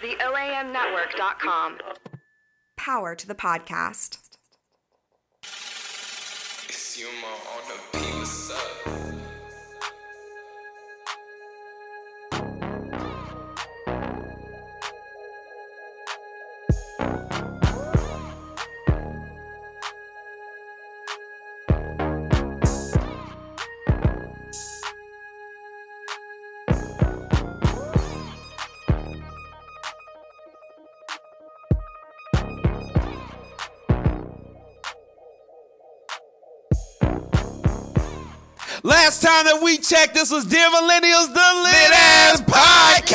TheOAMNetwork.com. Power to the podcast. It's you, Mo, on the beat. What's up? Last time that we checked, this was Dear Millennials, the lit-ass podcast.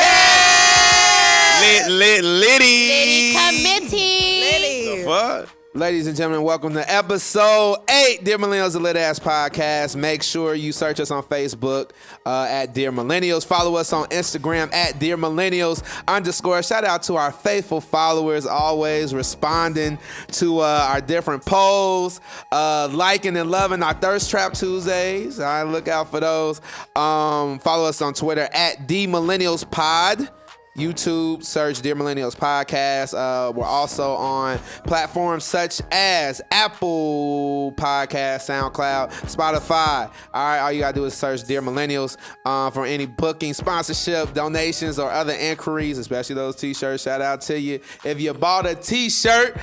Litty committee. The fuck? Ladies and gentlemen, welcome to episode 8, Dear Millennials, the lit-ass podcast. Make sure you search us on Facebook at Dear Millennials. Follow us on Instagram at Dear Millennials _. Shout out to our faithful followers, always responding to our different polls, liking and loving our Thirst Trap Tuesdays. All right, look out for those. Follow us on Twitter at The Millennials Pod. YouTube, search Dear Millennials Podcast. We're also on platforms such as Apple Podcast, SoundCloud, Spotify. All right, all you gotta do is search Dear Millennials for any booking, sponsorship, donations, or other inquiries, especially those t-shirts. Shout out to you. If you bought a t-shirt,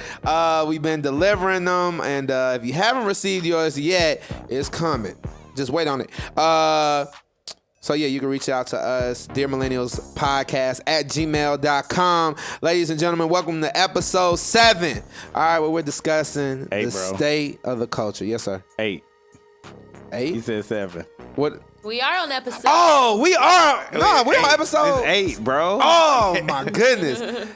we've been delivering them, and if you haven't received yours yet, it's coming. Just wait on it. So yeah, you can reach out to us, Dear Millennials Podcast at gmail.com. Ladies and gentlemen, welcome to episode 7. All right, where we're discussing the state of the culture. Yes, sir. 8. 8? You said 7. What? We are on episode. Oh, we are. No, we're on episode. It's 8, bro. Oh my goodness.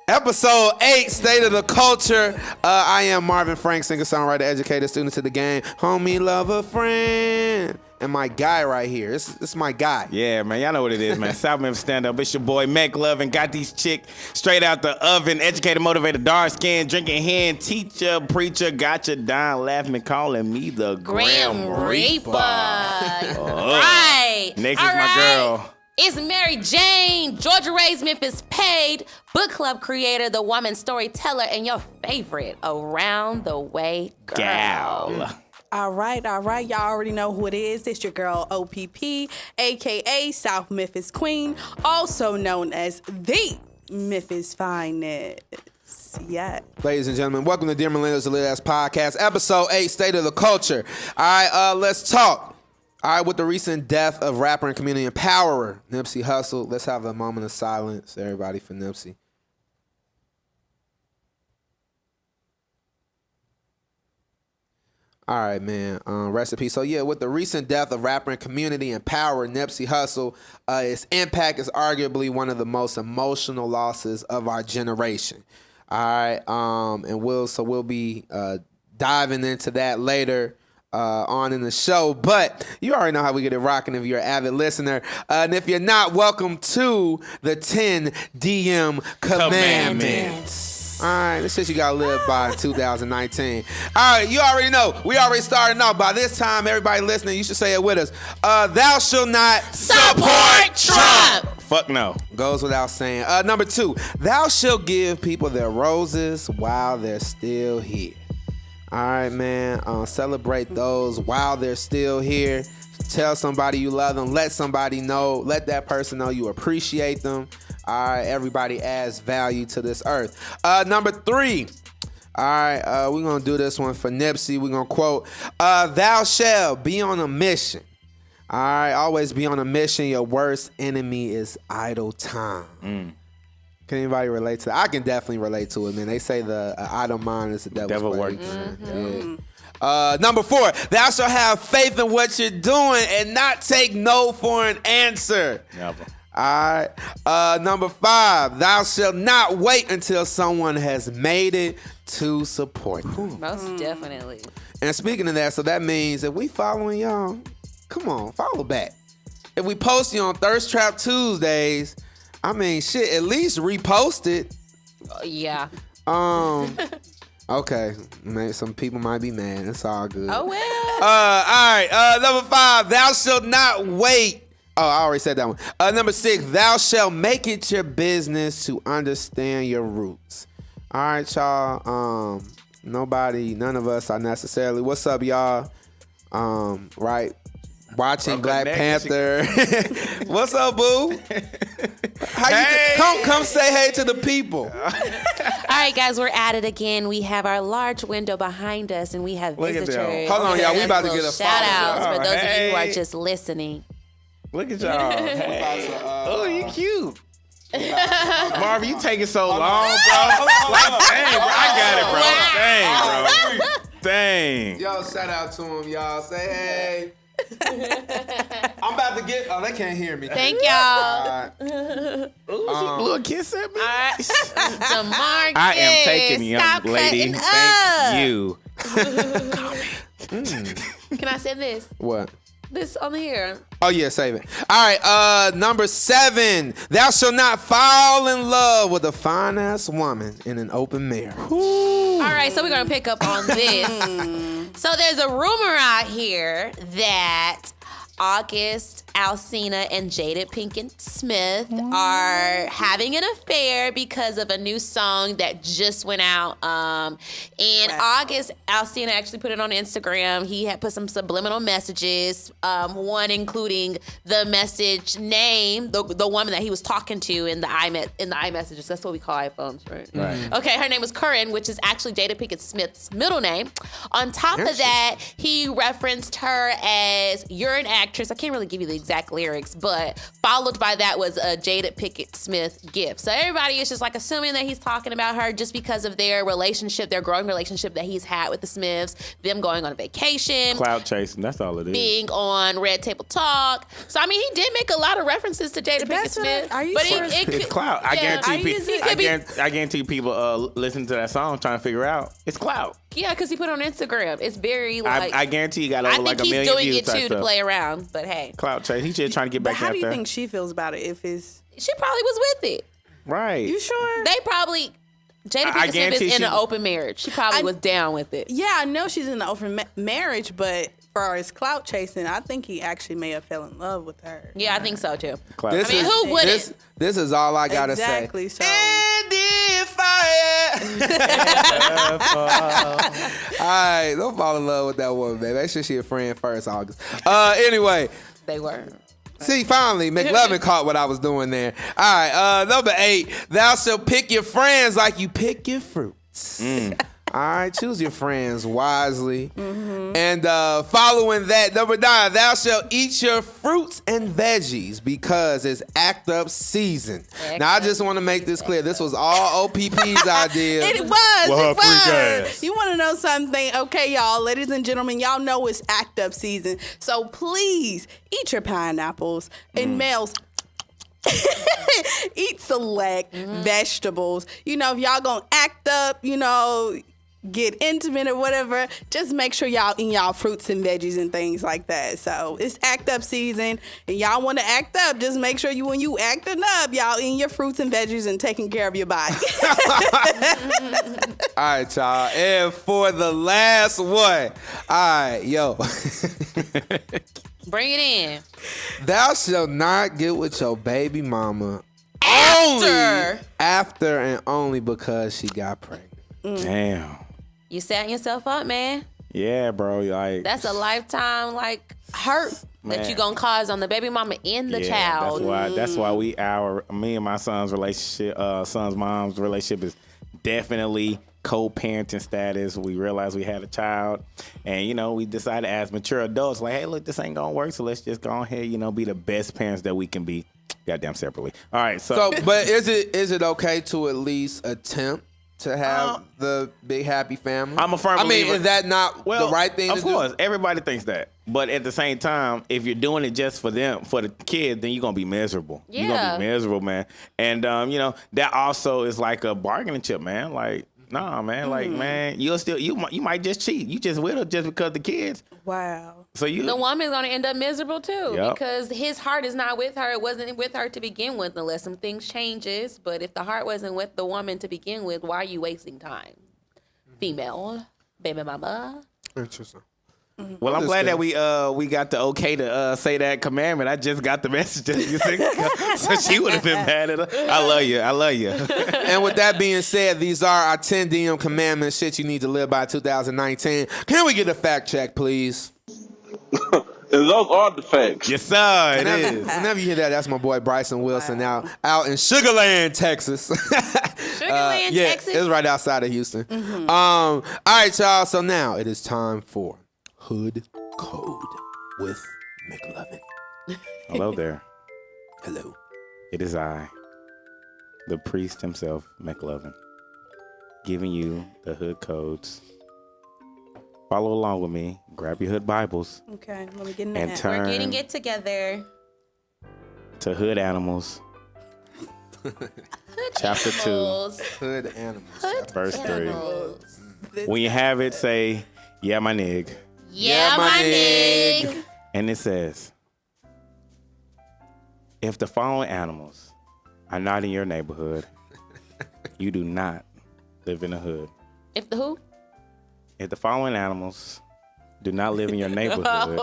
Episode 8, State of the Culture. I am Marvin Frank, singer-songwriter, educator, student to the game, homie, lover, friend. And my guy right here. It's my guy. Yeah, man. Y'all know what it is, man. South Memphis stand-up. It's your boy, Mac Love, and got these chick straight out the oven. Educator, motivator, dark skin, drinking hand, teacher, preacher, gotcha, dying, laughing, calling me the Grim Reaper. Right. Next is my girl. It's Mary Jane, Georgia raised, Memphis paid, book club creator, the woman storyteller, and your favorite around the way girl. Gal. All right. Y'all already know who it is. It's your girl, OPP, a.k.a. South Memphis Queen, also known as the Memphis Finest. Yeah. Ladies and gentlemen, welcome to Dear Millennials, the Lit-Ass Podcast, episode 8, State of the Culture. All right, let's talk. All right, with the recent death of rapper and community empowerer, Nipsey Hussel, let's have a moment of silence, everybody, for Nipsey. All right, man. Rest in peace. So, yeah, with the recent death of rapper and community empowerer Nipsey Hussel, its impact is arguably one of the most emotional losses of our generation. All right, and we'll be diving into that later on in the show. But you already know how we get it rocking if you're an avid listener. And if you're not, welcome to the 10 DM Commandments. All right, this shit you gotta live by in 2019. All right, you already know. We already started off. By this time, everybody listening, you should say it with us. Thou shalt not Support Trump. Fuck no. Goes without saying. Number 2, thou shalt give people their roses while they're still here. All right, man. Celebrate those while they're still here. Tell somebody you love them. Let somebody know. Let that person know you appreciate them. All right, everybody adds value to this earth. Number 3. All right, we're going to do this one for Nipsey. We're going to quote, thou shalt be on a mission. All right, always be on a mission. Your worst enemy is idle time. Can anybody relate to that? I can definitely relate to it, man. They say the idle mind is the devil's work. Yeah. Number 4, thou shalt have faith in what you're doing and not take no for an answer. Never. All right. Number 5, thou shalt not wait until someone has made it to support you. Most definitely. And speaking of that, so that means if we following y'all, come on, follow back. If we post you on Thirst Trap Tuesdays, I mean, shit, at least repost it. Yeah. Okay, maybe some people might be mad. It's all good. Oh, well. All right. Number 5, thou shalt not wait Oh, I already said that one. Number 6, thou shalt make it your business to understand your roots. All right, y'all. None of us are necessarily. What's up, y'all? Right. Watching Black Panther. What's up, boo? Come say hey to the people. All right, guys, we're at it again. We have our large window behind us, and we have Look at visitors. them. Hold on, y'all. We about to Little get a shout outs follow. for those of you who are Hey. just listening. Look at y'all. Hey. Oh, you cute. Marvin, you taking so long, bro. Like, dang, bro. I got it, bro. Dang, bro. Dang. Yo, shout out to him, y'all. Say hey. I'm about to get. Oh, they can't hear me. Thank y'all. Ooh, little kiss at me. All right. DeMarcus, I am taking young stop lady. cutting Thank up. you. Can I say this? What? This on here. Oh yeah, save it. All right, number 7. Thou shalt not fall in love with a fine ass woman in an open marriage. All right, so we're gonna pick up on this. So there's a rumor out here that August Alsina and Jada Pinkett Smith are having an affair because of a new song that just went out. And August Alsina actually put it on Instagram. He had put some subliminal messages, one including the message name, the woman that he was talking to in the iMessages. That's what we call iPhones, right? Right. Okay, her name was Curran, which is actually Jada Pinkett Smith's middle name. On top of that, he referenced her as "you're an actress." I can't really give you the exact lyrics, but followed by that was a Jada Pinkett Smith gift. So everybody is just like assuming that he's talking about her just because of their relationship, their growing relationship that he's had with the Smiths, them going on a vacation, Cloud chasing. That's all it is. being on Red Table Talk. So I mean, he did make a lot of references to Jada Pinkett That's what Smith. are you but sure? it It's could, clout. I yeah, guarantee people listen to that song trying to figure out. It's clout. Yeah, because he put it on Instagram. It's very like. I guarantee you got I over like think a he's million doing views. it type too to stuff. play around. But hey, Clout chase. He's just trying to get But back how out do you there. think she feels about it? If it's she probably was with it. Right. you sure? They probably. Jada I Pinkett Smith guarantee is in she- an open marriage. She probably I- was down with it. Yeah, I know she's in the open marriage, but for his clout chasing, I think he actually may have fell in love with her. Yeah, I think so too. Clout This I mean, is, who wouldn't? This is all I gotta Exactly. say. So And if all right, don't fall in love with that woman, baby. Make sure she a friend first, August. Anyway. They were. See, finally, McLovin caught what I was doing there. All right, number 8. Thou shalt pick your friends like you pick your fruits. All right, choose your friends wisely. And following that, number 9, thou shalt eat your fruits and veggies because it's act up season. Now, I just want to make this clear. This was all OPP's idea. it was. Well, It freak was. ass. You want to know something? Okay, y'all, ladies and gentlemen, y'all know it's act up season. So please eat your pineapples and males. Eat select vegetables. You know, if y'all gonna act up, you know, get intimate or whatever, just make sure y'all eat y'all fruits and veggies and things like that. So it's act up season, and y'all want to act up, just make sure when you acting up, y'all eating your fruits and veggies and taking care of your body. All right, y'all. And for the last one, all right, yo. Bring it in. Thou shalt not get with your baby mama after and only because she got pregnant. Damn. You setting yourself up, man. Yeah, bro. Like That's a lifetime hurt that Man. you gonna cause on the baby mama and the yeah, child. That's why me and my son's relationship, son's mom's relationship is definitely co-parenting status. We realized we had a child, and we decided as mature adults, like, hey, look, this ain't gonna work, so let's just go ahead, be the best parents that we can be, goddamn separately. All right, So, but is it okay to at least attempt to have the big happy family? I'm a firm I mean, believer. is that not the right thing to Of do? course, everybody thinks that. But at the same time, if you're doing it just for them, for the kid, then you're going to be miserable. You're going to Yeah. be miserable, man. And, that also is like a bargaining chip, man. Like, nah, man. Like, man, you might just cheat. You just with her just because the kids. Wow. So The woman's gonna end up miserable too Yep. because his heart is not with her. It wasn't with her to begin with, unless some things changes. But if the heart wasn't with the woman to begin with, why are you wasting time? Female, baby mama. Interesting. Well, I'm glad that we got the okay to say that commandment. I just got the message. So she would have been mad at her. I love you. I love you. And with that being said, these are our 10 DM commandments, shit you need to live by 2019. Can we get a fact check, please? And those are the facts. Yes, sir. It is. Whenever you hear that, that's my boy Bryson Wilson out in Sugarland, Texas. Sugarland, yeah, Texas. it's right outside of Houston. All right, y'all. So now it is time for Hood Code with McLovin. Hello there. Hello. It is I, the priest himself, McLovin, giving you the hood codes. Follow along with me. Grab your hood Bibles Okay, let me get in and that. turn We're getting it together. to Hood Animals, chapter 2, Animals. Hood Animals. Hood verse 3. animals. When you have it, say, yeah, my nig. Yeah, Yeah, my my nig. nig. And it says, if the following animals are not in your neighborhood, you do not live in a hood. If the who? If the following animals do not live in your neighborhood,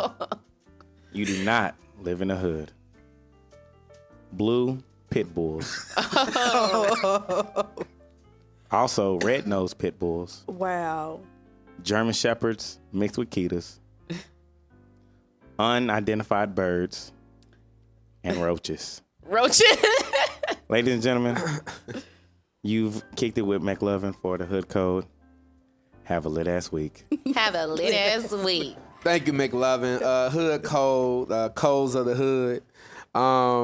you do not live in a hood. Blue pit bulls. Also, red-nosed pit bulls. Wow. German shepherds mixed with Ketas. Unidentified birds. And roaches. Roaches. Ladies and gentlemen, you've kicked it with McLovin for the hood code. Have a lit ass week. Have a lit ass week. Thank you, McLovin. Hood Code, codes of the hood.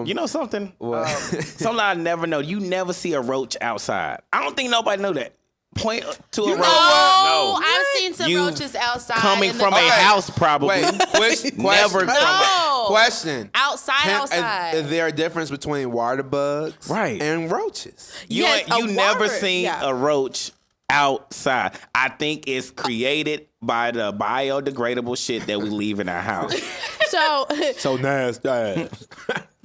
You know something? What? Something I never know. You never see a roach outside. I don't think nobody know that. Point to a roach. No, I've seen some You roaches outside. Coming in the from a dark. house, probably. Wait, Never question. No. Question. Outside. Is there a difference between water bugs Right. and roaches? You Yes, you a never water- seen yeah. a roach outside. I think it's created by the biodegradable shit that we leave in our house. So, So nasty.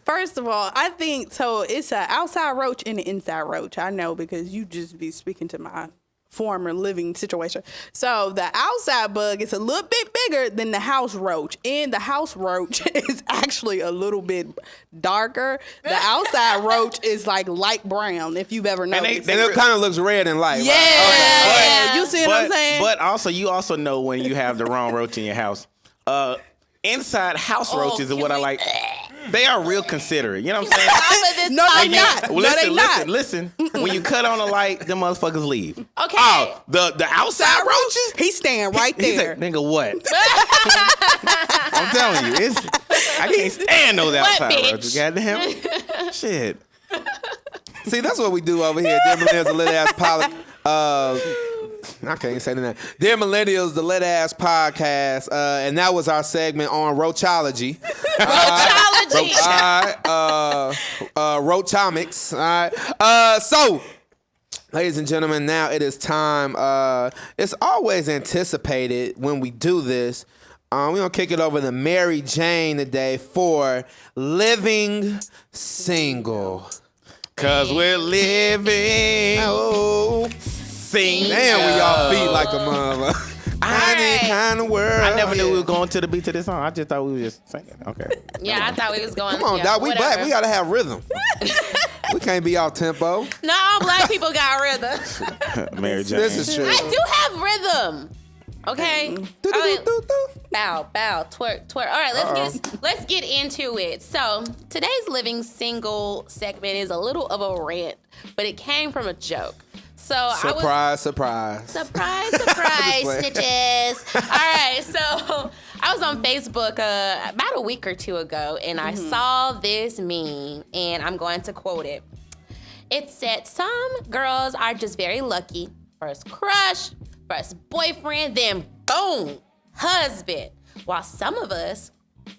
first of all, I think so. It's an outside roach and an inside roach. I know because you just be speaking to my former living situation. So the outside bug is a little bit bigger than the house roach, and the house roach is actually a little bit darker. The outside roach is like light brown, if you've ever noticed. And it kind of looks red and light. yeah, Right? Okay. you see what I'm saying? But also, you also know when you have the wrong roach in your house. Inside house roaches is what I like. They are real considerate. You know what I'm saying? Top of this No, they topic. not. No, they not. Listen. When you cut on the light, them motherfuckers leave. Okay. Oh, the outside roaches? He's staying right He's there. like, nigga, what? I'm telling you, I can't stand those outside bitch? roaches. Goddamn. Shit. See, that's what we do over here. Dear Millennials, the lit ass I can't say that. Dear Millennials, the lit ass podcast, and that was our segment on roachology. Roachology. All right, roachomics. All right. So, ladies and gentlemen, now it is time. It's always anticipated when we do this. We're going to kick it over to Mary Jane today for Living Single. Cause we're living. Oh, Sing. damn, we all beat like a mother. right. Kind of world. I never knew we were going to the beat to this song. I just thought we were just singing. Okay. Yeah, I thought we was going. Come on, yeah, dog. We whatever. black. We got to have rhythm. We can't be off tempo. No, all black people got rhythm. Mary Jane. This is true. I do have rhythm. Okay. All right. Bow, bow, twerk, twerk. All right, let's get into it. So today's living single segment is a little of a rant, but it came from a joke. So Surprise. surprise, surprise, playing. snitches. All right, so I was on Facebook about a week or two ago, and I saw this meme, and I'm going to quote it. It said, "Some girls are just very lucky. First crush, first boyfriend, then boom, husband. While some of us,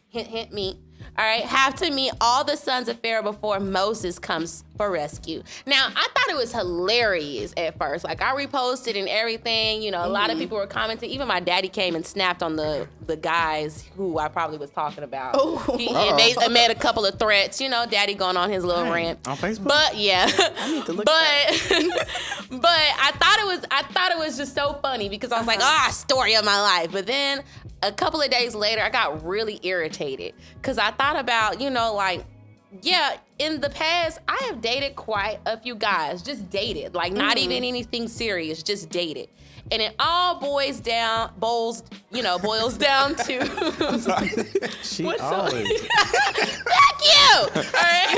hint, hint me, all right, have to meet all the sons of Pharaoh before Moses comes for rescue." Now, I thought it was hilarious at first. Like, I reposted and everything. You know, a lot of people were commenting. Even my daddy came and snapped on the guys who I probably was talking about. He made a couple of threats. You know, daddy going on his little rant. On Facebook? But, yeah. to look But I thought it was just so funny because I was like, story of my life. But then a couple of days later, I got really irritated because I thought about, yeah, in the past, I have dated quite a few guys, just dated, like not even anything serious, just dated. And it all boils down to She What's always. Fuck you! All right?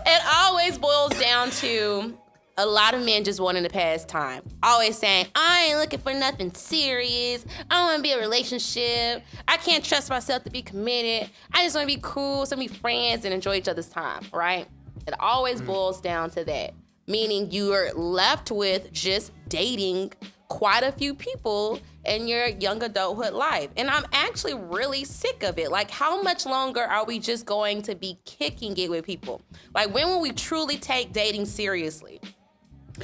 It always boils down to a lot of men just wanting to pass time. Always saying, I ain't looking for nothing serious. I don't want to be in a relationship. I can't trust myself to be committed. I just want to be cool, so be friends and enjoy each other's time, right? It always boils down to that. Meaning you're left with just dating quite a few people in your young adulthood life. And I'm actually really sick of it. Like, how much longer are we just going to be kicking it with people? Like, when will we truly take dating seriously?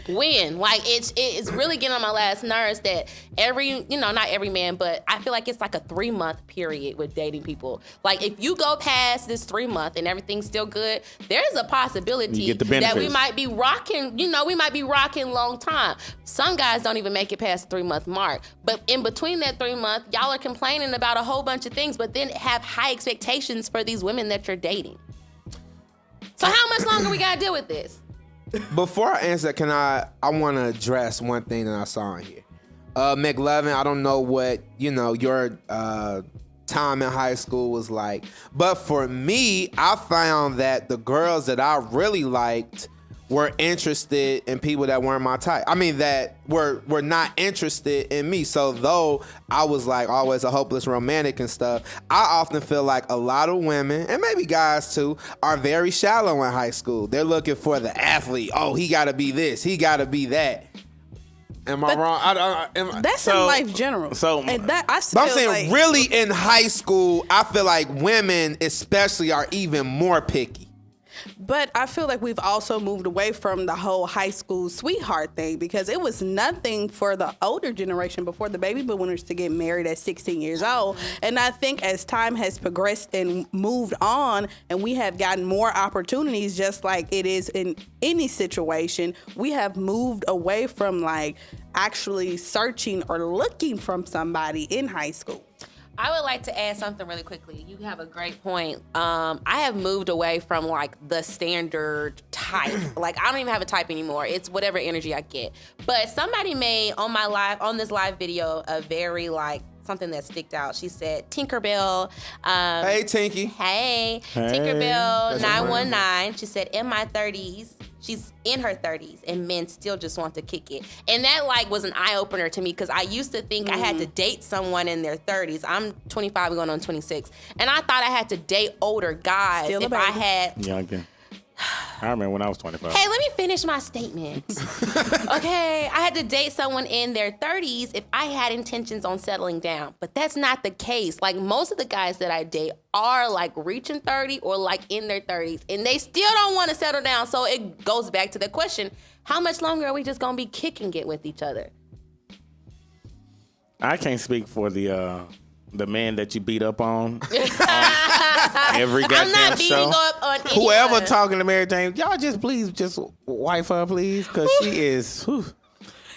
When? Like, it's really getting on my last nerves that not every man, but I feel like it's like a 3-month period with dating people. Like, if you go past this 3-month and everything's still good, there's a possibility that we might be rocking, long time. Some guys don't even make it past the 3-month mark. But in between that 3-month, y'all are complaining about a whole bunch of things, but then have high expectations for these women that you're dating. So how much longer we gotta deal with this? Before I answer, I want to address one thing that I saw in here. McLovin, I don't know what, your time in high school was like. But for me, I found that the girls that I really liked were interested in people that weren't my type. I mean, that were not interested in me. So though I was like always a hopeless romantic and stuff, I often feel like a lot of women, and maybe guys too, are very shallow in high school. They're looking for the athlete. Oh, he got to be this. He got to be that. Am I wrong? That's in life general. And that I but I'm saying really in high school, I feel like women especially are even more picky. But I feel like we've also moved away from the whole high school sweetheart thing, because it was nothing for the older generation before the baby boomers to get married at 16 years old. And I think as time has progressed and moved on and we have gotten more opportunities, just like it is in any situation, we have moved away from like actually searching or looking from somebody in high school. I would like to add something really quickly. You have a great point. I have moved away from like the standard type. Like, I don't even have a type anymore. It's whatever energy I get. But somebody made on this live video a very like something that sticked out. She said, Tinkerbell. Hey, Tinky. Hey. Tinkerbell 919. She said, in my 30s. She's in her 30s and men still just want to kick it. And that like was an eye-opener to me because I used to think I had to date someone in their 30s. I'm 25 going on 26. And I thought I had to date older guys Still if I had... Youngin. I remember when I was 25. Hey, let me finish my statement. Okay, I had to date someone in their 30s if I had intentions on settling down. But that's not the case. Like, most of the guys that I date are like reaching 30 or like in their 30s. And they still don't want to settle down. So it goes back to the question, how much longer are we just going to be kicking it with each other? I can't speak for the man that you beat up on every goddamn I'm not beating show. up on anyone. Whoever talking to Mary Jane, y'all just please just wife her, please, because she is. Tell them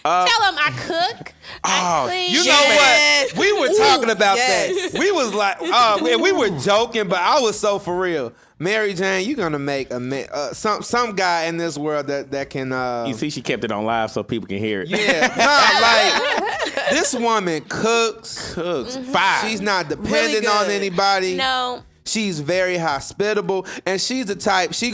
I cook. I clean. You know what? We were talking about that. We was like, we were joking, but I was so for real. Mary Jane, you're gonna make some guy in this world that can. You see, she kept it on live so people can hear it. Yeah, like this woman cooks. Fire. She's not dependent on anybody. No. She's very hospitable, and she's the type she's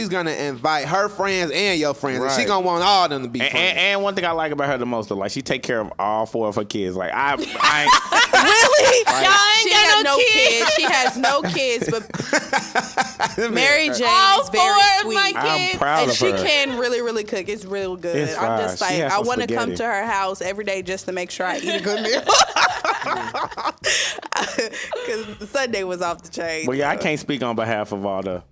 gonna invite her friends and your friends. Right. And she gonna want all of them to be friends. And one thing I like about her the most, though, like she take care of all 4 of her kids. Like I Really? Like, Y'all ain't She got got no kids. She has no kids, but Mary Jane All is 4 very of sweet. my I'm kids. proud And of she her. can really, really cook. It's real good. It's I'm fire. just She like, has I some want to come spaghetti. to her house every day just to make sure I eat a good meal. Because Sunday was off the chain. Well, yeah, I can't speak on behalf of all the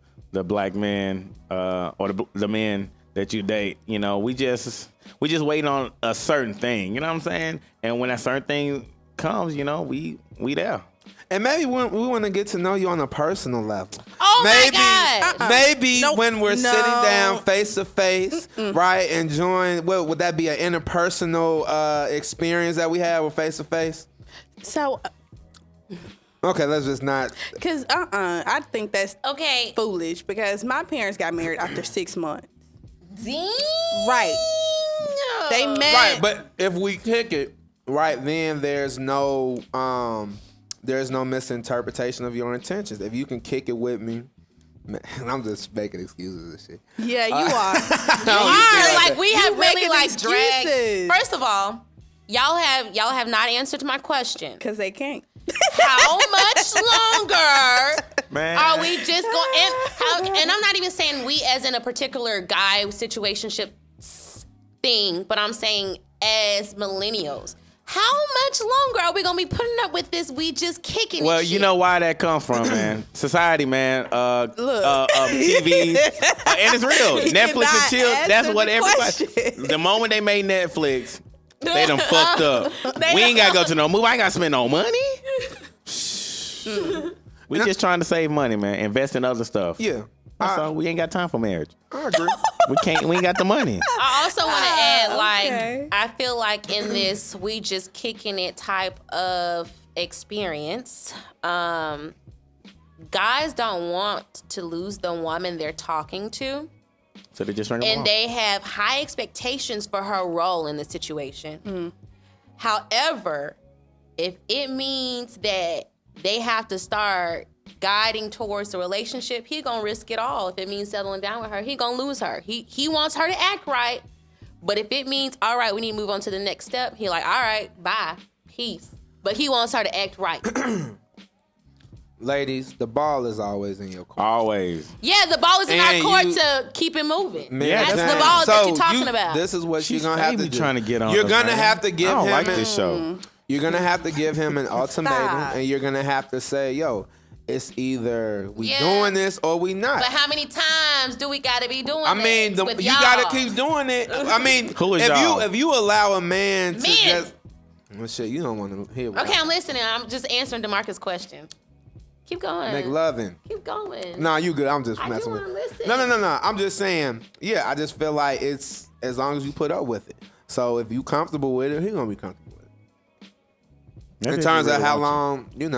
black men or the men that you date. You know, we just waiting on a certain thing. You know what I'm saying? And when that certain thing comes, you know, we there. And maybe we want to get to know you on a personal level. Oh maybe, my God. Maybe Nope. when we're No. sitting down face to face, right, enjoying. Well, would that be an interpersonal experience that we have with face to face? So Okay, let's just not. Because I think that's Okay. foolish because my parents got married after 6 months. Dang. Right. They met. Right, but if we kick it, right, then there's no misinterpretation of your intentions. If you can kick it with me, man, I'm just making excuses and shit. Yeah, you are. Like we have really making like dragged. excuses. First of all, y'all have not answered my question. Because they can't. How much longer Man. are we just going? And I'm not even saying we as in a particular guy situationship thing, but I'm saying as millennials. How much longer are we gonna be putting up with this? We just kicking. Well, and you shit? know why that come from, man. Society, man. Look. TV, and it's real. Netflix and cannot chill. That's answer what the everybody. question. The moment they made Netflix, they done fucked up. We ain't gotta go to no movie. I ain't gotta spend no money. We just trying to save money, man. Invest in other stuff. Yeah, That's all. We ain't got time for marriage. I agree. We ain't got the money. I also want to add, okay. I feel like in this we just kicking it type of experience, guys don't want to lose the woman they're talking to. So they just ring them And off. they have high expectations for her role in the situation. However, if it means that they have to start guiding towards the relationship, he gonna risk it all. If it means settling down with her, he gonna lose her. He wants her to act right, but if it means, all right, we need to move on to the next step, he like, all right, bye, peace. But he wants her to act right. Ladies, the ball is always in your court. Always. Yeah, the ball is in our And court you- to keep it moving. Man, Yeah, That's that's the it. ball that So you're talking about. This is what She's you're gonna have to baby do. trying to get on You're us, gonna man. have to give I don't him. like this show. You're gonna have to give him an ultimatum, Stop. and you're gonna have to say, "Yo, it's either we Yeah. doing this or we not." But how many times do we gotta be doing I mean, this with you y'all? gotta keep doing it. I mean, Who is y'all? if you allow a man to Men. just, well, shit, you don't want to hear. What Okay, I'm listening. I'm just answering DeMarcus' question. Keep going. make loving. Keep going. Nah, you good. I'm just I messing do with. wanna listen. No. I'm just saying. Yeah, I just feel like it's as long as you put up with it. So if you comfortable with it, he gonna be comfortable with it. In terms of how long, you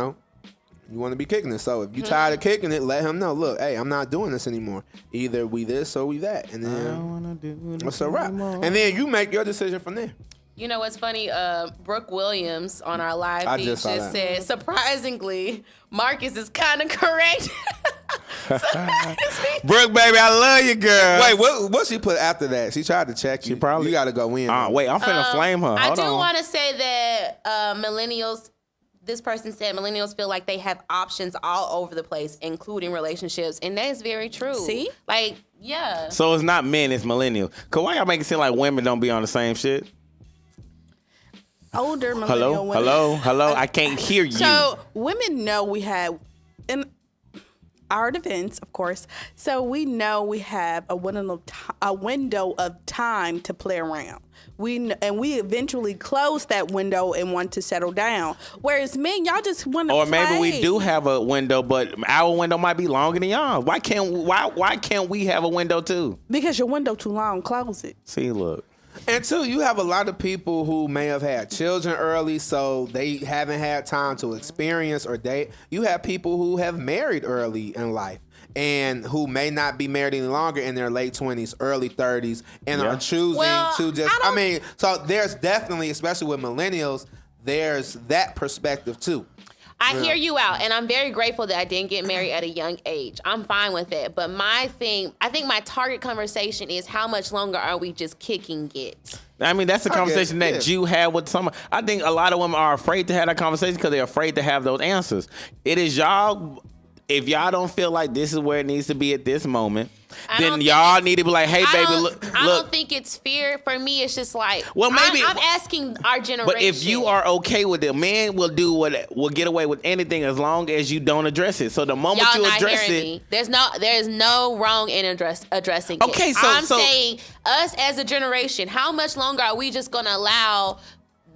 want to be kicking it. So if you tired of kicking it, let him know. Look, hey, I'm not doing this anymore. Either we this or we that, and then it's a wrap. And then you make your decision from there. You know what's funny? Brooke Williams on our live I feed just just saw that. said, surprisingly, Marcus is kind of correct. Brooke, baby, I love you, girl. Wait, what she put after that? She tried to check you. She probably- You got to go in. Wait, I'm finna flame her. I Hold do on. want to say that millennials, this person said millennials feel like they have options all over the place, including relationships. And that is very true. See? Like, yeah. So it's not men, it's millennials. Cause why y'all make it seem like women don't be on the same shit? Older millennial women. Hello. I can't hear you. So women know we have in our defense, of course. So we know we have a window of time to play around. We eventually close that window and want to settle down. Whereas men, y'all just want to. Or maybe we do have a window, but our window might be longer than y'all. Why can't we have a window too? Because your window too long. Close it. See, look. And two, you have a lot of people who may have had children early, so they haven't had time to experience or date. You have people who have married early in life and who may not be married any longer in their late 20s, early 30s, and are choosing to just, I mean, so there's definitely, especially with millennials, there's that perspective too. I hear you out, and I'm very grateful that I didn't get married at a young age. I'm fine with it. But I think my target conversation is how much longer are we just kicking it? I mean, that's the conversation yeah. that you had with someone. I think a lot of women are afraid to have that conversation because they're afraid to have those answers. It is y'all, if y'all don't feel like this is where it needs to be at this moment, then y'all need to be like, hey, baby, look. I don't think it's fear. For me, it's just like, Well, maybe- I'm asking our generation. But if you are okay with it, man will get away with anything as long as you don't address it. So the moment y'all you not address hearing it, me. There's no wrong in addressing it. Okay, so- I'm so- saying us as a generation, how much longer are we just gonna allow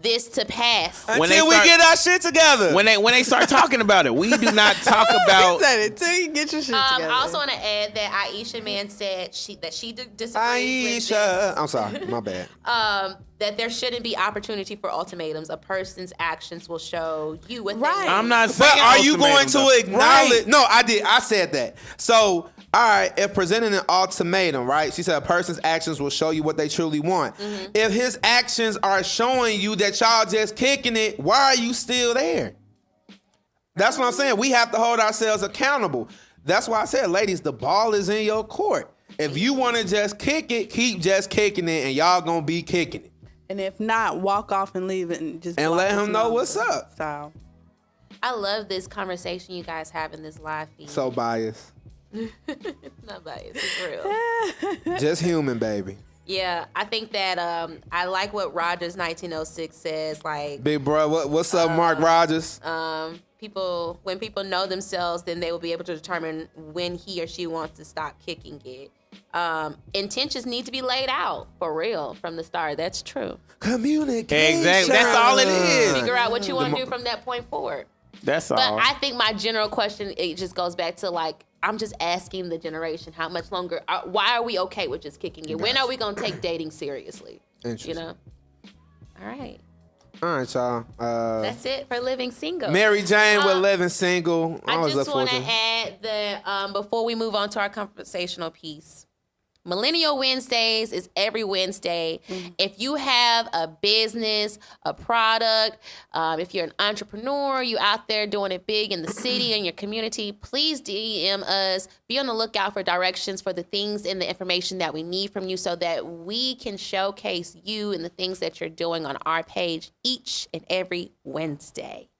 this to pass? When they Until we start- get our shit together. when they start talking about it, we do not talk about. Said it till you get your shit together. I also want to add that Aisha Man said she disagrees with Aisha. I'm sorry, my bad. this. that there shouldn't be opportunity for ultimatums. A person's actions will show you what Right. they I'm not saying. But are you going ultimatum, to though. acknowledge? Right. No, I did. I said that. So, all right, if presenting an ultimatum, right? She said a person's actions will show you what they truly want. If his actions are showing you that y'all just kicking it, why are you still there? That's what I'm saying. We have to hold ourselves accountable. That's why I said, ladies, the ball is in your court. If you want to just kick it, keep just kicking it, and y'all gonna be kicking it. And if not, walk off and leave it and just And block let his him know number. what's up. So I love this conversation you guys have in this live feed. So biased. Not biased, it's real. Just human, baby. Yeah, I think that I like what Rogers 1906 says. Like, Big bro, what's up, Mark Rogers? when people know themselves, then they will be able to determine when he or she wants to stop kicking it. Intentions need to be laid out for real from the start. That's true. Communication. Exactly. That's all it is. Figure out what you want to do from that point forward. That's But all. I think my general question, it just goes back to like, I'm just asking the generation, how much longer, why are we okay with just kicking it? When are we going to take dating seriously? Interesting. You know? All right. All right, y'all. That's it for living single. Mary Jane with Living Single. I always just look forward want to to add that before we move on to our conversational piece, Millennial Wednesdays is every Wednesday. If you have a business, a product, if you're an entrepreneur, you out there doing it big in the city and your community, please DM us. Be on the lookout for directions for the things and the information that we need from you so that we can showcase you and the things that you're doing on our page each and every Wednesday.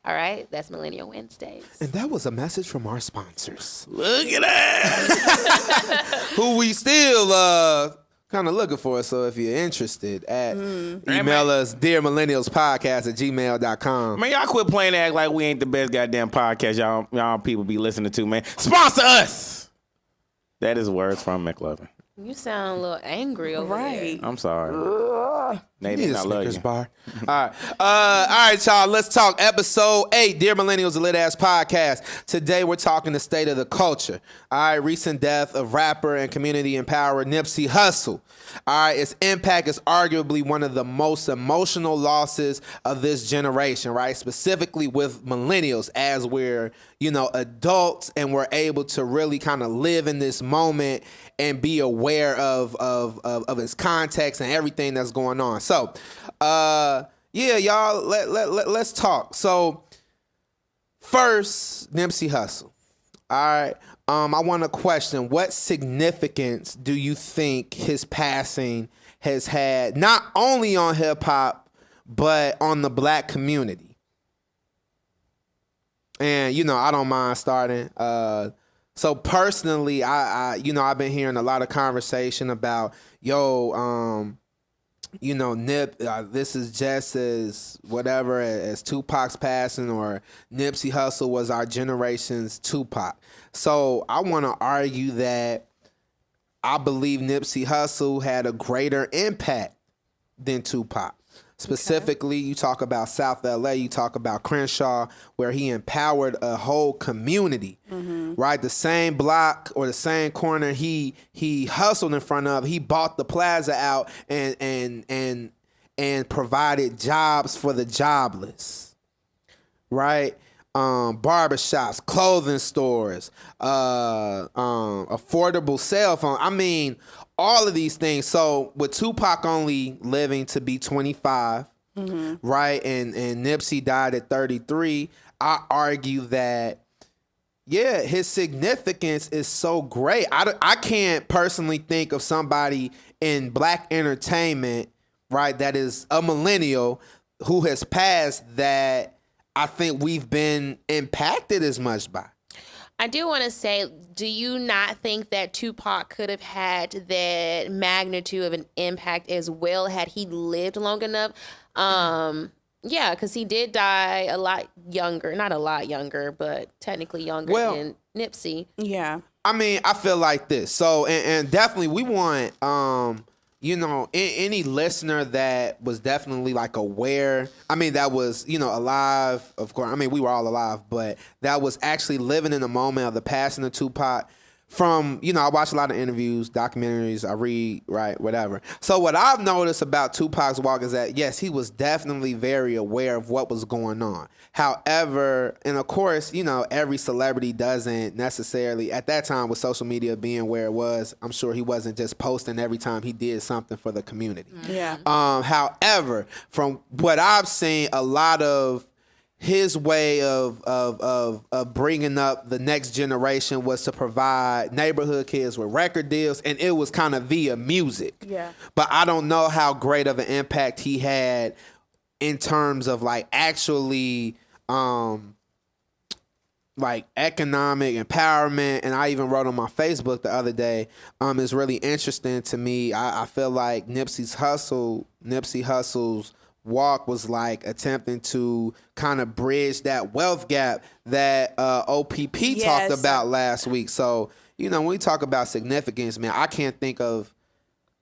All right, that's Millennial Wednesdays. And that was a message from our sponsors, Look at that. who we still kind of looking for. So if you're interested, email us dearmillennialspodcast@gmail.com. Man, y'all quit playing to act like we ain't the best goddamn podcast y'all people be listening to, man. Sponsor us. That is words from McLovin. You sound a little angry over right. I'm sorry. Need Nate, a I love Snickers you. bar. All right, y'all. Let's talk episode 8, Dear Millennials, a lit ass podcast. Today we're talking the state of the culture. All right, recent death of rapper and community empowerer Nipsey Hussel. All right, its impact is arguably one of the most emotional losses of this generation. Right, specifically with millennials, as we're adults and we're able to really kind of live in this moment and be aware of its context and everything that's going on. So, yeah, y'all, let's talk. So, first, Nipsey Hussel. All right. I want to question, what significance do you think his passing has had, not only on hip hop, but on the black community? And, I don't mind starting. So personally, I've been hearing a lot of conversation about, Nip, this is just as whatever as Tupac's passing, or Nipsey Hussle was our generation's Tupac. So I want to argue that I believe Nipsey Hussle had a greater impact than Tupac. Specifically, you talk about South LA, you talk about Crenshaw, where he empowered a whole community, right? The same block or the same corner he hustled in front of, he bought the plaza out and provided jobs for the jobless, right? Barbershops, clothing stores, affordable cell phone. I mean, all of these things. So with Tupac only living to be 25, right, and Nipsey died at 33, I argue that, yeah, his significance is so great. I can't personally think of somebody in black entertainment, right, that is a millennial who has passed that I think we've been impacted as much by. I do want to say, do you not think that Tupac could have had that magnitude of an impact as well had he lived long enough? Yeah, because he did die a lot younger. Not a lot younger, but technically younger than Nipsey. Yeah. I mean, I feel like this. So, and definitely we want, any listener that was definitely like aware, I mean, that was, alive, of course. I mean, we were all alive, but that was actually living in the moment of the passing of Tupac. from, I watch a lot of interviews, documentaries, I read, right, whatever. So what I've noticed about Tupac's walk is that, yes, he was definitely very aware of what was going on. However, and of course, every celebrity doesn't necessarily, at that time with social media being where it was, I'm sure he wasn't just posting every time he did something for the community. Yeah. However, from what I've seen, a lot of his way of bringing up the next generation was to provide neighborhood kids with record deals, and it was kind of via music. Yeah. But I don't know how great of an impact he had in terms of like actually like economic empowerment. And I even wrote on my Facebook the other day, it's really interesting to me. I feel like Nipsey Hussle's walk was like attempting to kind of bridge that wealth gap that OPP talked about last week. So, when we talk about significance, man, I can't think of,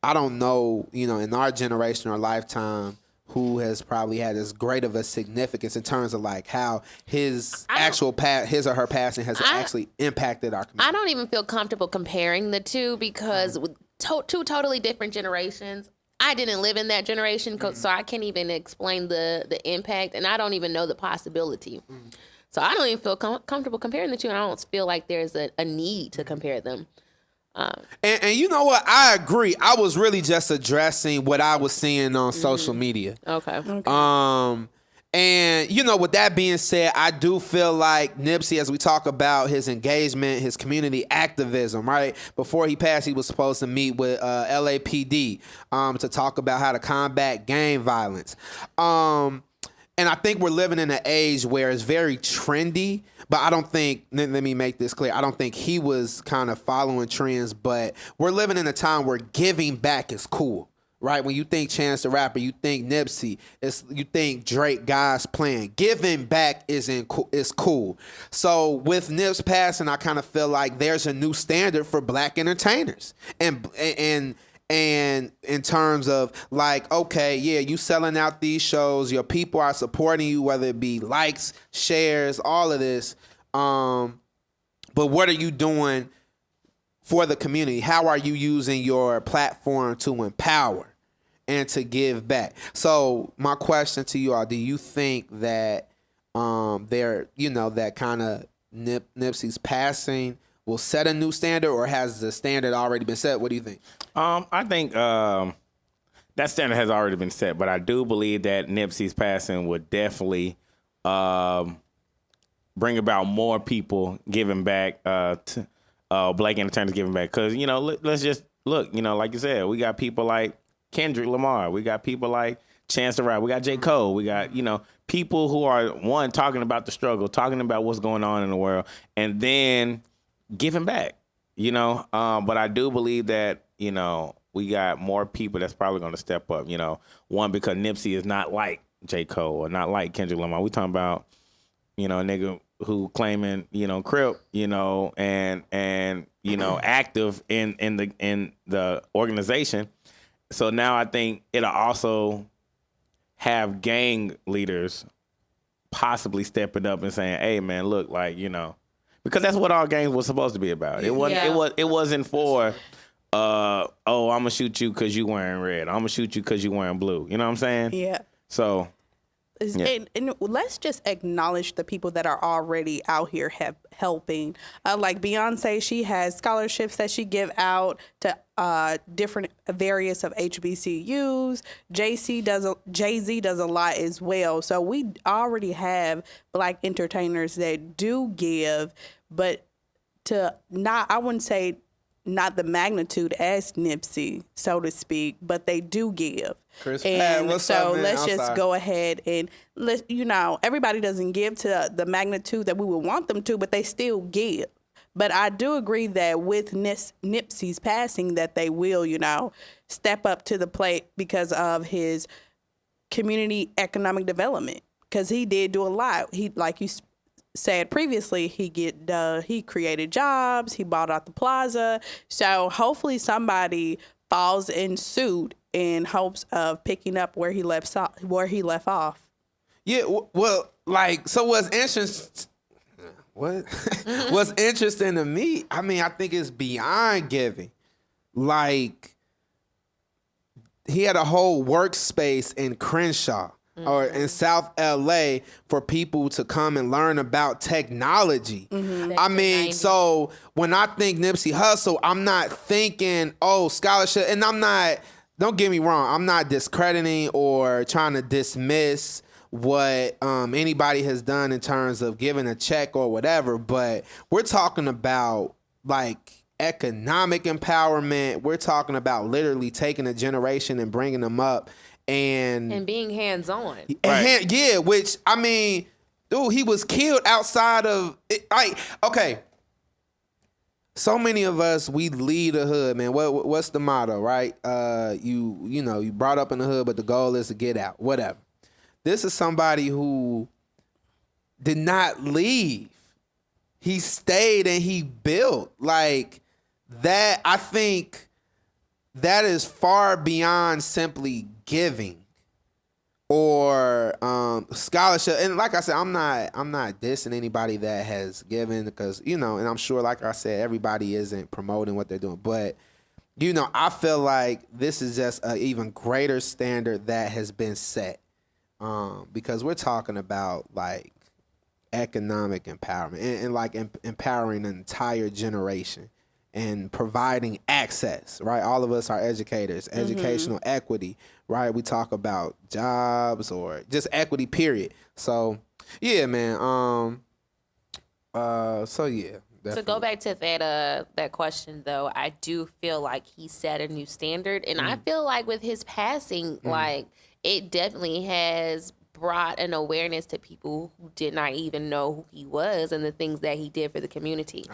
I don't know, in our generation or lifetime who has probably had as great of a significance in terms of like how his his or her passing has actually impacted our community. I don't even feel comfortable comparing the two because with two totally different generations. I didn't live in that generation, so I can't even explain the impact, and I don't even know the possibility. So I don't even feel comfortable comparing the two, and I don't feel like there's a need to compare them. And you know what? I agree. I was really just addressing what I was seeing on social media. Okay. And, with that being said, I do feel like Nipsey, as we talk about his engagement, his community activism, right? Before he passed, he was supposed to meet with LAPD to talk about how to combat gang violence. And I think we're living in an age where it's very trendy, but I don't think, let me make this clear, I don't think he was kind of following trends, but we're living in a time where giving back is cool. Right, when you think Chance the Rapper, you think Nipsey, you think Drake, guys playing. Giving back is cool. So with Nip's passing, I kind of feel like there's a new standard for black entertainers, and in terms of like, okay, yeah, you selling out these shows, your people are supporting you, whether it be likes, shares, all of this. But what are you doing for the community? How are you using your platform to empower and to give back? So my question to you all, do you think that that kind of Nipsey's passing will set a new standard, or has the standard already been set? What do you think? I think that standard has already been set, but I do believe that Nipsey's passing would definitely bring about more people giving back to black entertainers giving back. Because, let's just look, like you said, we got people like Kendrick Lamar. We got people like Chance the Rapper. We got J. Cole. We got, people who are, one, talking about the struggle, talking about what's going on in the world, and then giving back, But I do believe that, we got more people that's probably going to step up, One, because Nipsey is not like J. Cole or not like Kendrick Lamar. We talking about, a nigga who claiming, Crip, and active in the organization. So now I think it'll also have gang leaders possibly stepping up and saying, "Hey, man, look, like, because that's what all gangs was supposed to be about. It wasn't. Yeah. It wasn't for, I'm gonna shoot you because you wearing red. I'm gonna shoot you because you wearing blue. You know what I'm saying? Yeah. So. Yeah. And let's just acknowledge the people that are already out here helping. Like Beyonce, she has scholarships that she give out to different various of HBCUs. Jay-Z does a lot as well. So we already have black entertainers that do give, but I wouldn't say not the magnitude as Nipsey, so to speak, but they do give. Chris Pat, what's up, man? Let's I'm just sorry. go ahead and everybody doesn't give to the magnitude that we would want them to, but they still give. But I do agree that with Nipsey's passing, that they will, step up to the plate because of his community economic development. Because he did do a lot. He, like you said previously, he created jobs, he bought out the plaza. So hopefully somebody falls in suit in hopes of picking up where he left off. Yeah, well, like, so what's interesting, what? What's interesting to me, I mean, I think it's beyond giving. Like, he had a whole workspace in Crenshaw or in South LA for people to come and learn about technology. I mean, so when I think Nipsey Hussle, I'm not thinking, oh, scholarship. And don't get me wrong, I'm not discrediting or trying to dismiss what anybody has done in terms of giving a check or whatever, but we're talking about like economic empowerment. We're talking about literally taking a generation and bringing them up and being hands-on. Yeah, which, I mean, dude, he was killed outside of okay. So many of us, we lead the hood, man. What's the motto, right? You brought up in the hood, but the goal is to get out. Whatever. This is somebody who did not leave. He stayed and he built. Like that, I think that is far beyond simply giving or scholarship. And like I said, I'm not dissing anybody that has given, because, and I'm sure, like I said, everybody isn't promoting what they're doing. But, I feel like this is just an even greater standard that has been set. Because we're talking about like economic empowerment and like empowering an entire generation and providing access, right? All of us are educators, educational equity, right? We talk about jobs or just equity, period. So, yeah, man. So yeah. Definitely. To go back to that question, though, I do feel like he set a new standard, and I feel like with his passing, like it definitely has brought an awareness to people who did not even know who he was and the things that he did for the community.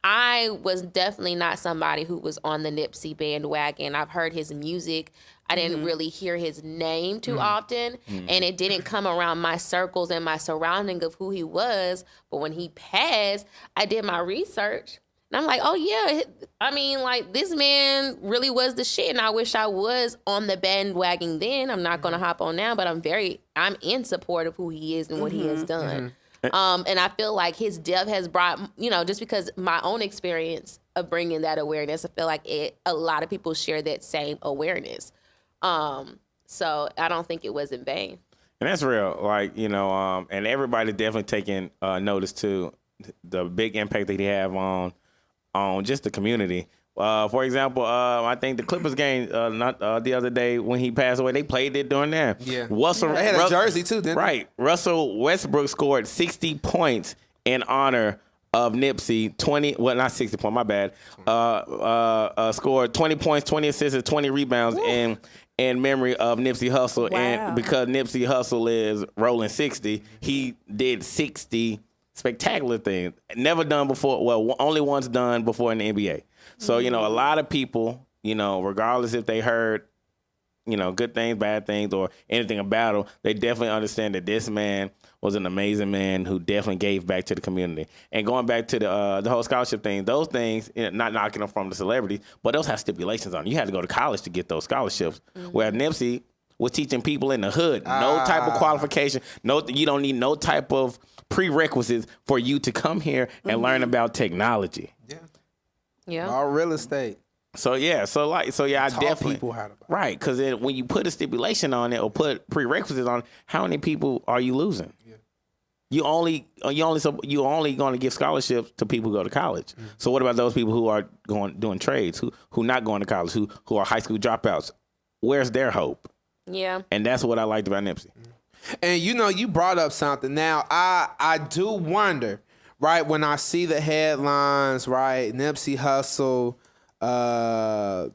I was definitely not somebody who was on the Nipsey bandwagon. I've heard his music. I didn't really hear his name too often, and it didn't come around my circles and my surrounding of who he was. But when he passed, I did my research. And I'm like, oh, yeah, I mean, like, this man really was the shit. And I wish I was on the bandwagon then. I'm not going to hop on now, but I'm in support of who he is and what he has done. And I feel like his death has brought, just because my own experience of bringing that awareness, I feel like a lot of people share that same awareness. So I don't think it was in vain. And that's real. Like, and everybody definitely taking notice to the big impact that he have on just the community. For example, I think the Clippers game not the other day when he passed away, they played it during there. Yeah. They had a jersey too, didn't they? Right. Russell Westbrook scored 60 points in honor of Nipsey. 20, well, not 60 points, my bad. Scored 20 points, 20 assists, and 20 rebounds in memory of Nipsey Hussle. Wow. And because Nipsey Hussle is rolling 60, he did 60 spectacular things. Never done before. Well, only once done before in the NBA. So, a lot of people, regardless if they heard, good things, bad things, or anything about him, they definitely understand that this man was an amazing man who definitely gave back to the community. And going back to the whole scholarship thing, those things, not knocking them from the celebrities, but those have stipulations on them. You had to go to college to get those scholarships. Where Nipsey was teaching people in the hood, no type of qualification, you don't need no type of prerequisites for you to come here and learn about technology. Yeah. All real estate. So I definitely people how to buy. Right, because when you put a stipulation on it or put prerequisites on it, how many people are you losing? Yeah. You only going to give scholarships to people who go to college. So what about those people who are doing trades, who not going to college, who are high school dropouts? Where's their hope? Yeah. And that's what I liked about Nipsey. And you brought up something. Now I do wonder, right, when I see the headlines, right, Nipsey Hussle,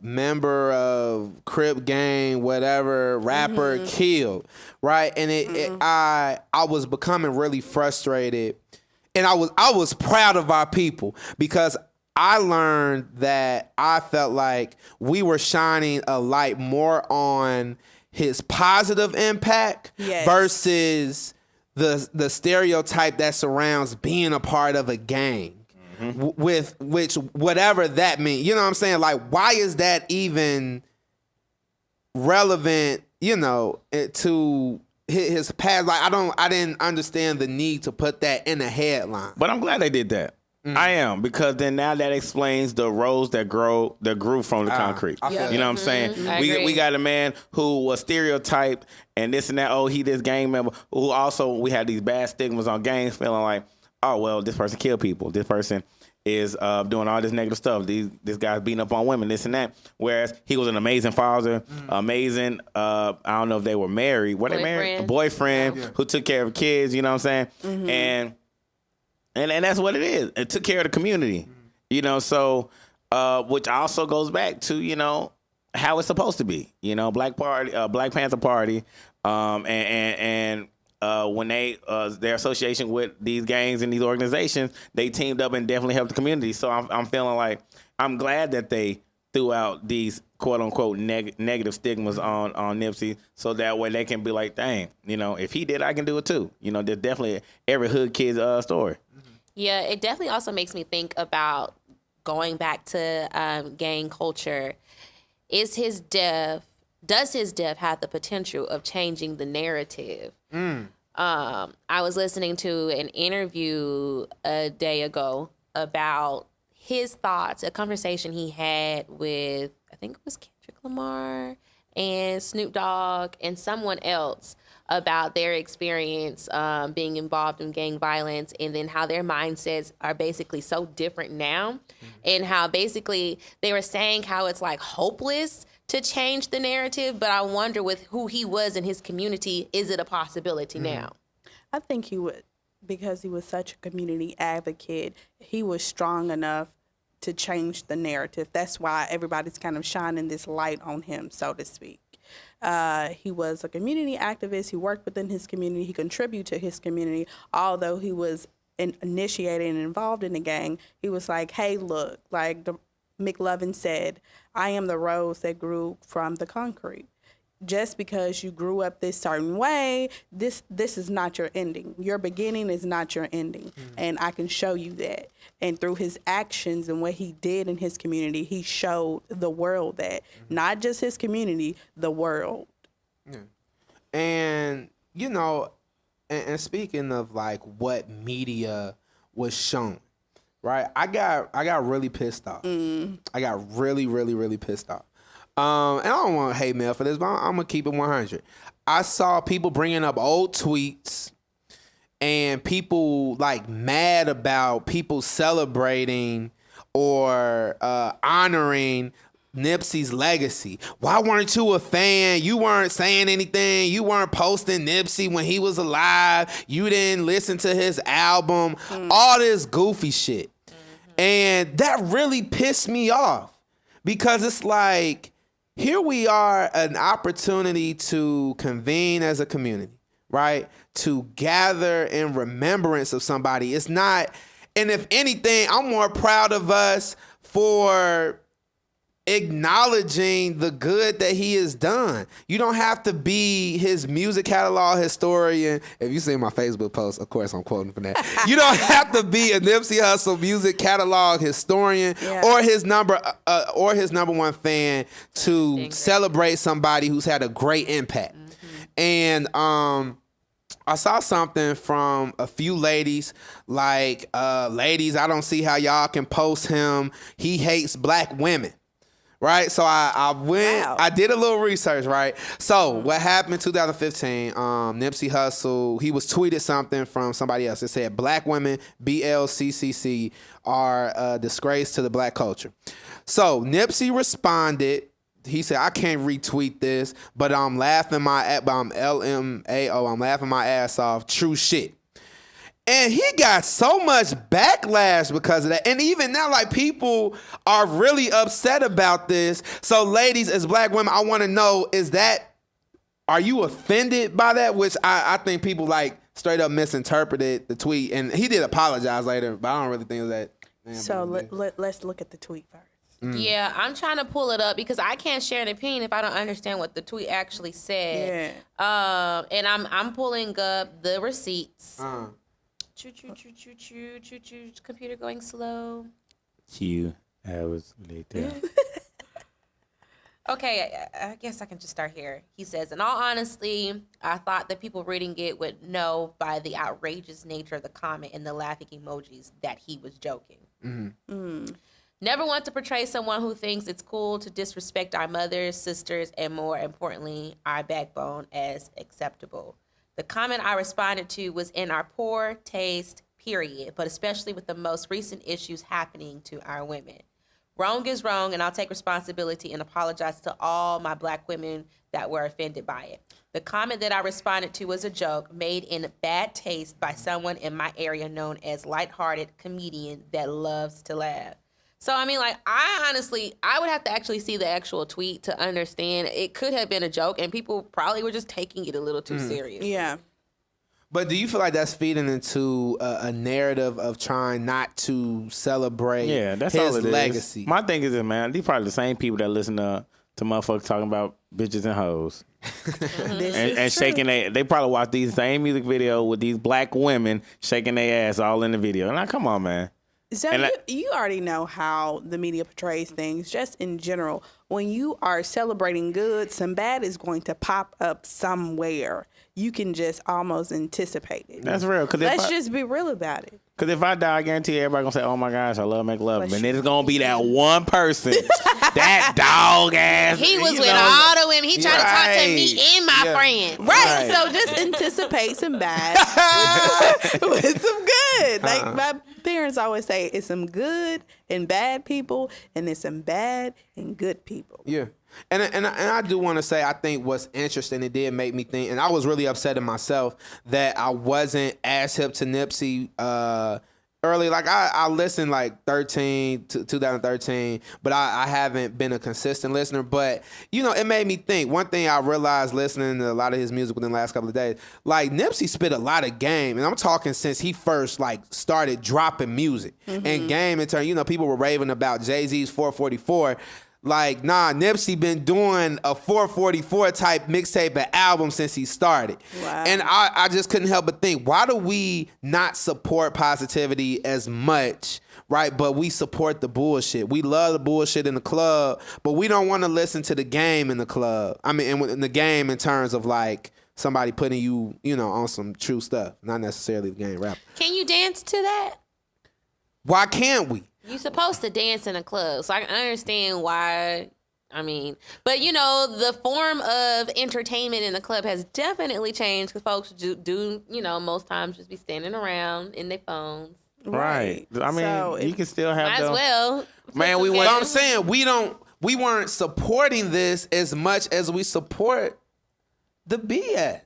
member of Crip gang, whatever, rapper killed, right? And I was becoming really frustrated, and I was proud of our people, because I learned that I felt like we were shining a light more on his positive impact versus the stereotype that surrounds being a part of a gang. With which, whatever that means, you know what I'm saying? Like, why is that even relevant, to his past. Like I didn't understand the need to put that in a headline. But I'm glad they did that. I am, because then now that explains the rows that grew from the concrete. I feel You know what I'm saying? I agree. We got a man who was stereotyped and this and that. Oh, he this gang member. Who also, we had these bad stigmas on gangs, feeling like, oh well, this person killed people. This person is doing all this negative stuff. This guy's beating up on women. This and that. Whereas he was an amazing father, amazing. I don't know if they were married. Were they married? A boyfriend who took care of kids. You know what I'm saying? And that's what it is. It took care of the community, you know. So, which also goes back to, you know, how it's supposed to be. You know, Black Panther Party, and when their association with these gangs and these organizations, they teamed up and definitely helped the community. So I'm feeling like I'm glad that they threw out these quote unquote negative stigmas on Nipsey, so that way they can be like, dang, you know, if he did, I can do it too. You know, there's definitely every hood kid's story. Yeah, it definitely also makes me think about going back to gang culture. Does his death have the potential of changing the narrative? I was listening to an interview a day ago about his thoughts, a conversation he had with, I think it was Kendrick Lamar and Snoop Dogg and someone else, about their experience being involved in gang violence, and then how their mindsets are basically so different now, and how basically they were saying how it's like hopeless to change the narrative, but I wonder with who he was in his community, is it a possibility now? I think he would, because he was such a community advocate, he was strong enough to change the narrative. That's why everybody's kind of shining this light on him, so to speak. He was a community activist. He worked within his community. He contributed to his community. Although he was initiated and involved in the gang, he was like, hey, look, like McLovin said, I am the rose that grew from the concrete. Just because you grew up this certain way, this is not your ending. Your beginning is not your ending. And I can show you that. And through his actions and what he did in his community, he showed the world that. Not just his community, the world. Yeah. And, you know, and speaking of like what media was shown, right? I got really pissed off. I got really pissed off. And I don't want to hate mail for this, but I'm going to keep it 100. I saw people bringing up old tweets and people like mad about people celebrating or honoring Nipsey's legacy. Why weren't you a fan? You weren't saying anything. You weren't posting Nipsey when he was alive. You didn't listen to his album. All this goofy shit. And that really pissed me off, because it's like, here we are, an opportunity to convene as a community, right? To gather in remembrance of somebody. It's not, and if anything, I'm more proud of us for acknowledging the good that he has done. You don't have to be his music catalog historian. If you see my Facebook post, of course I'm quoting from that. You don't have to be a Nipsey Hussle music catalog historian or his number one fan to celebrate somebody who's had a great impact. And I saw something from a few ladies, like, ladies, I don't see how y'all can post him. He hates black women. Right, so I went. Wow. I did a little research. Right, so what happened in 2015? Nipsey Hussle, he was tweeted something from somebody else. It said, "Black women, BLCCC, are a disgrace to the black culture." So Nipsey responded. He said, "I can't retweet this, but I'm laughing my LMAO. I'm laughing my ass off. True shit." And he got so much backlash because of that. And even now, like, people are really upset about this. So ladies, as black women, I want to know, are you offended by that? Which I think people like straight up misinterpreted the tweet. And he did apologize later, but I don't really think that. So let's look at the tweet first. Yeah, I'm trying to pull it up because I can't share an opinion if I don't understand what the tweet actually said. Yeah. And I'm pulling up the receipts. Choo, computer going slow. Q, I was later. Okay, I guess I can just start here. He says, in all honesty, I thought that people reading it would know by the outrageous nature of the comment and the laughing emojis that he was joking. Never want to portray someone who thinks it's cool to disrespect our mothers, sisters, and more importantly, our backbone as acceptable. The comment I responded to was in our poor taste, period, but especially with the most recent issues happening to our women. Wrong is wrong, and I'll take responsibility and apologize to all my Black women that were offended by it. The comment that I responded to was a joke made in bad taste by someone in my area known as lighthearted comedian that loves to laugh. So, I mean, like, I would have to actually see the actual tweet to understand. It could have been a joke, and people probably were just taking it a little too serious. Yeah. But do you feel like that's feeding into a narrative of trying not to celebrate that's his all it legacy? is. My thing is that, man, these probably the same people that listen to motherfuckers talking about bitches and hoes. and shaking they probably watch these same music video with these Black women shaking their ass all in the video. And come on, man. So you already know how the media portrays things, just in general. When you are celebrating good, some bad is going to pop up somewhere. You can just almost anticipate it. That's real. Let's just be real about it. Because if I die, I guarantee everybody going to say, oh my gosh, I love make love. And then it's going to be that one person, that dog ass. He was with all the women. He tried to talk to me and my friend. Right. So just anticipate some bad with some good. Like my parents always say, it's some good and bad people, and it's some bad and good people. Yeah. And I do want to say, I think what's interesting, it did make me think, and I was really upset at myself that I wasn't as hip to Nipsey early. Like, I listened like 2013, but I haven't been a consistent listener. But, you know, it made me think. One thing I realized listening to a lot of his music within the last couple of days, like, Nipsey spit a lot of game. And I'm talking since he first, like, started dropping music. And game in turn, you know, people were raving about Jay-Z's 444. Like, nah, Nipsey been doing a 444 type mixtape and album since he started. Wow. And I just couldn't help but think, why do we not support positivity as much, right? But we support the bullshit. We love the bullshit in the club, but we don't want to listen to the game in the club. I mean, in the game in terms of, like, somebody putting you, you know, on some true stuff, not necessarily the game rap. Can you dance to that? Why can't we? You're supposed to dance in a club, so I can understand why. I mean, but you know, the form of entertainment in the club has definitely changed because folks do, you know, most times just be standing around in their phones. Right. I mean, So you can still have Might as well. Man, we Put some went- But I'm games. saying we weren't supporting this as much as we support the BS.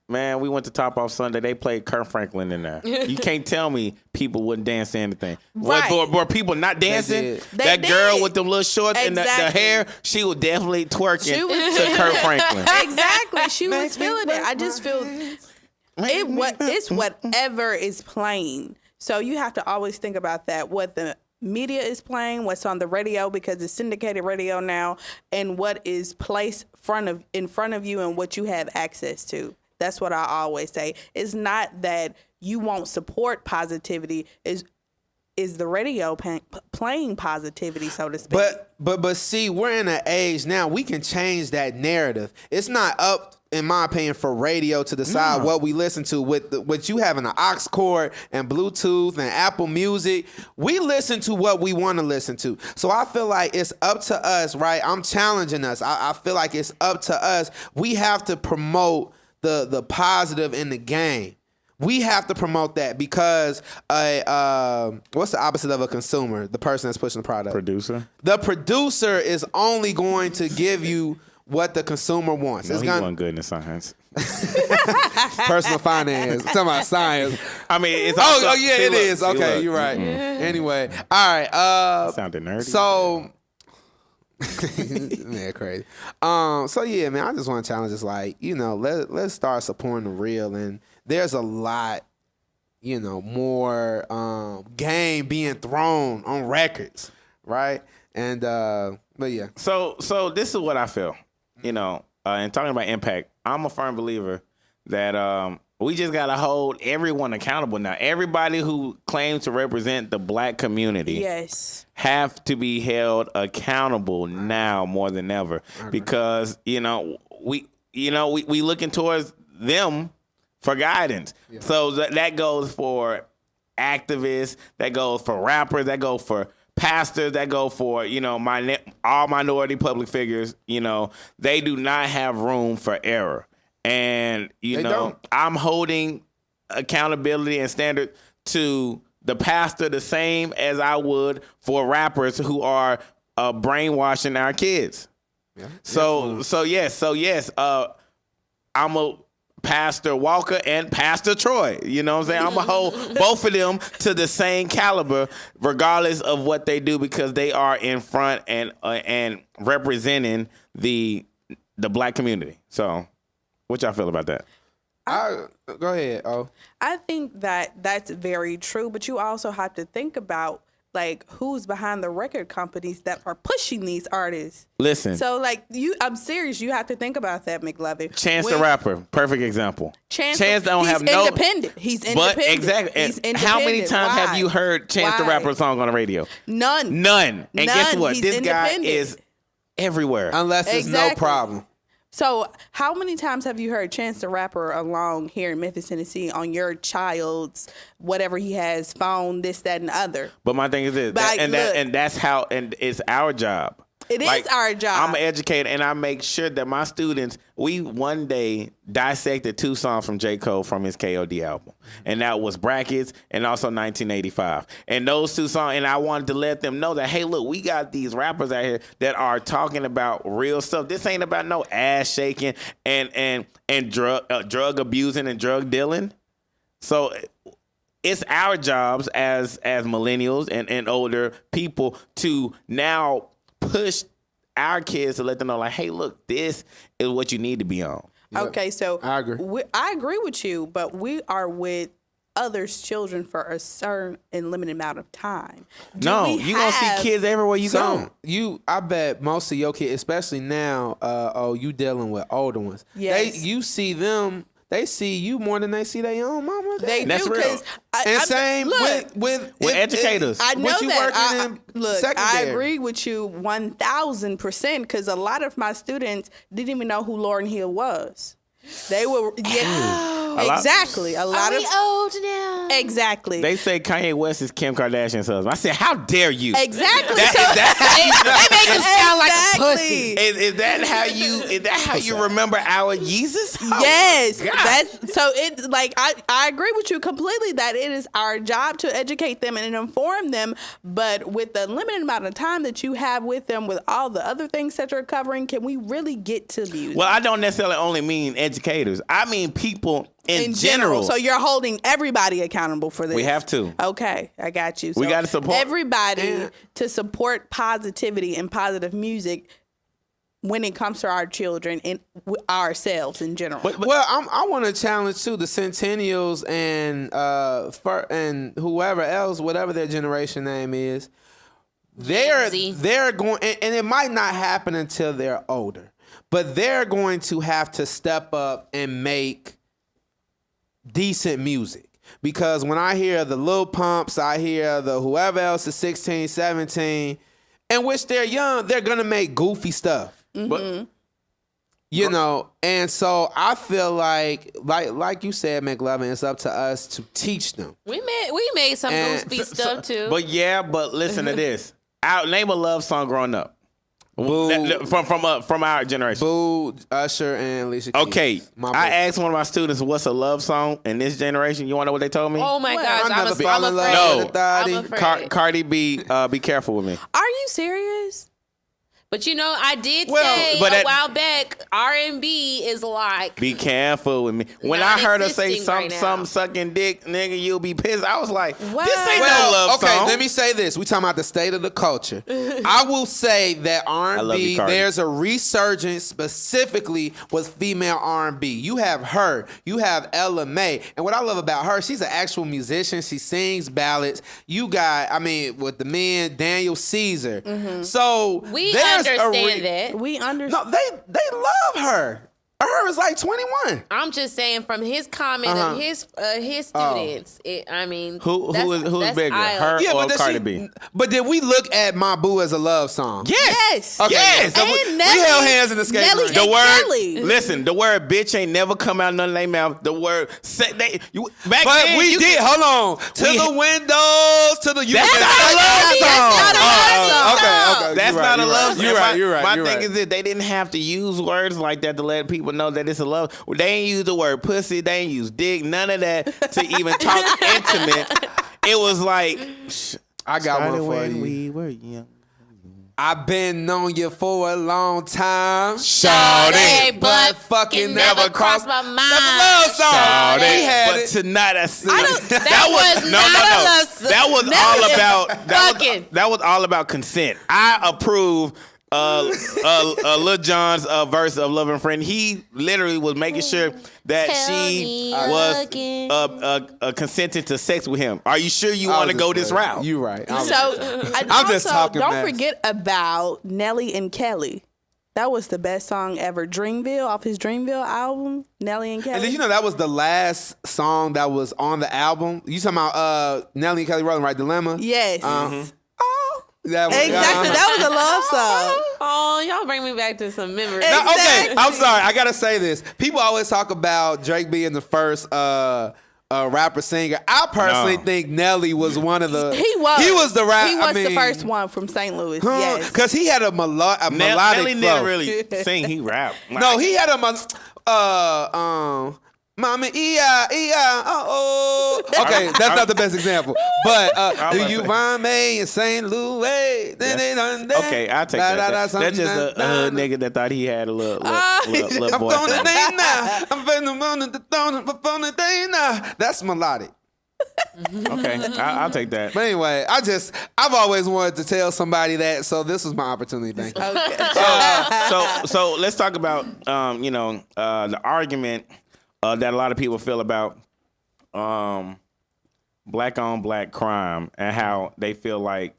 Man, we went to Top Off Sunday. They played Kirk Franklin in there. You can't tell me people wouldn't dance to anything. Right. Were people not dancing? did. That They girl did. with them little shorts and the Exactly. hair, she was definitely twerking She was- to Kirk Franklin. Exactly. She was feeling it. I just feel it's whatever is playing. So you have to always think about that. What the media is playing, what's on the radio, because it's syndicated radio now, and what is placed in front of you and what you have access to. That's what I always say. It's not that you won't support positivity. Is the radio playing positivity, so to speak? But see, we're in an age now we can change that narrative. It's not up, in my opinion, for radio to decide what we listen to. With you having an aux cord and Bluetooth and Apple Music, we listen to what we want to listen to. So I feel like it's up to us, right? I'm challenging us. I feel like it's up to us. We have to promote the positive in the game. We have to promote that because what's the opposite of a consumer? The person that's pushing the product. Producer. The producer is only going to give you what the consumer wants. No, It's he gonna wasn't good in the science. personal finance. I'm talking about science. I mean, it's Oh yeah, it is. See, Okay, look. you're right. Anyway, all right. Sounded nerdy. So, man, crazy. So yeah, man, I just want to challenge us, like, you know, let's start supporting the real, and there's a lot, you know, more game being thrown on records, right? And but yeah, So this is what I feel. You know, and talking about impact, I'm a firm believer that We just gotta hold everyone accountable now. Everybody who claims to represent the black community Yes. have to be held accountable now more than ever, because we looking towards them for guidance. Yeah. So that goes for activists, that goes for rappers, that goes for pastors, that go for all minority public figures. They do not have room for error. And, don't. I'm holding accountability and standard to the pastor the same as I would for rappers who are brainwashing our kids. Yeah. So yes. I'm a Pastor Walker and Pastor Troy. You know what I'm saying? I'm going to hold both of them to the same caliber, regardless of what they do, because they are in front and representing the black community. So, what y'all feel about that? Go ahead. Oh, I think that's very true, but you also have to think about who's behind the record companies that are pushing these artists. Listen. So I'm serious. You have to think about that, McLovin. Chance the Rapper, perfect example. Chance don't have no. He's independent. But exactly. He's independent. How many times have you heard Chance the Rapper song on the radio? None. And guess what? He's This guy is everywhere. Unless it's no problem. So how many times have you heard Chance the Rapper along here in Memphis, Tennessee on your child's whatever he has, phone, this, that, and the other? But my thing is this, and it's our job. It is our job. I'm an educator, and I make sure that my students, we one day dissected 2 songs from J. Cole from his KOD album. And that was Brackets and also 1985. And those 2 songs, and I wanted to let them know that, hey, look, we got these rappers out here that are talking about real stuff. This ain't about no ass shaking and drug abusing and drug dealing. So it's our jobs as millennials and older people to now push our kids to let them know, hey, look, this is what you need to be on. Yep. Okay, so I agree. I agree with you, but we are with others' children for a certain and limited amount of time. You're going to see kids everywhere you go. I bet most of your kids, especially now, you dealing with older ones. Yes. You see them. They see you more than they see their own mama. They That's do, real. because with educators. I know you that. Look, I agree with you 1,000% because a lot of my students didn't even know who Lauryn Hill was. They were exactly a lot Are of we old now? exactly. They say Kanye West is Kim Kardashian's husband. I said, how dare you? Exactly. They make him sound like a pussy. Is that how you remember our Yeezus? Oh, yes, that's so. It I agree with you completely that it is our job to educate them and inform them. But with the limited amount of time that you have with them, with all the other things that you're covering, can we really get to music? Well, I don't necessarily only mean educators. I mean people in general. So you're holding everybody accountable for this. We have to. Okay, I got you. So we got to support everybody to support positivity and positive music when it comes to our children and ourselves in general. Well, I want to challenge too the Centennials and whoever else, whatever their generation name is. They're going, and it might not happen until they're older, but they're going to have to step up and make decent music. Because when I hear the Lil Pumps, I hear the whoever else is 16, 17, in which they're young, they're going to make goofy stuff. Mm-hmm. But, and so I feel like you said, McLovin, it's up to us to teach them. We made some goofy stuff too. But listen to this. Name a love song growing up. Boo. From our generation. Boo, Usher, and Alicia Keys. Okay, I asked one of my students what's a love song in this generation. You want to know what they told me? Oh my gosh, I'm afraid. No. I'm afraid. Cardi B, be careful with me. Are you serious? But I did say a while back, R&B is like... Be careful with me. When I heard her say some sucking dick, nigga, you'll be pissed. I was like, what? This ain't no love song. Okay, let me say this. We talking about the state of the culture. I will say that R&B, there's a resurgence specifically with female R&B. You have her. You have Ella Mai. And what I love about her, she's an actual musician. She sings ballads. You got, with the men, Daniel Caesar. Mm-hmm. So we understand that. We understand. No, they love her. I heard it was like 21. I'm just saying from his comment of his students. Who's bigger, Iowa. her Yeah, or but Cardi B? But did we look at My Boo as a love song? Yes. Okay. Yes. So we held hands in the skate Nelly ring. The and word, Kelly. listen, the word bitch ain't never come out none of their mouth. The word, back But then, we you did. Hold on. To we- the windows, to the. That's not a love song. Okay. That's not a love song. You're right. You're right. My you're thing right. is that they didn't have to use words like that to let people know that it's a love. They ain't use the word pussy. They ain't use dick. None of that to even talk intimate. It was like, I got one started for when you. we were young. I've been on you for a long time. Shawty, but fucking never crossed my mind. That's a love song. Shawty, We had but it. tonight I see. That was not a love song. That was Nelly all is about. fucking. That was all about consent. I approve. Lil Jon's verse of Love and Friend. He literally was making sure that Tell she me was again. consenting to sex with him. Are you sure you I want to was go just this playing. route? You right. I'm just talking Don't mess. forget about Nelly and Kelly. That was the best song ever. Dreamville, off his Dreamville album, Nelly and Kelly. And did you know that was the last song that was on the album? You talking about Nelly and Kelly Rowland, right? Dilemma? Yes. Oh, that was, Exactly. That was a love song. Oh, y'all bring me back to some memories. Now, okay, Exactly. I'm sorry. I gotta say this. People always talk about Drake being the first rapper singer. I personally No. think Nelly was one of the. He was. He was the rap. He was the first one from St. Louis. Yes. Because he had a melodic Nelly flow. didn't really sing. He rap. No, he had a Mama oh. Okay, that's not the best example. But do you find me in St. Louis? Okay, I'll take that. That's just a hood nigga that thought he had a little I'm voice. on the day now. I'm feeling on the day now. That's melodic. Okay, I'll take that. But anyway, I've always wanted to tell somebody that, so this was my opportunity. Thank you. Okay. So let's talk about the argument that a lot of people feel about black on black crime and how they feel like,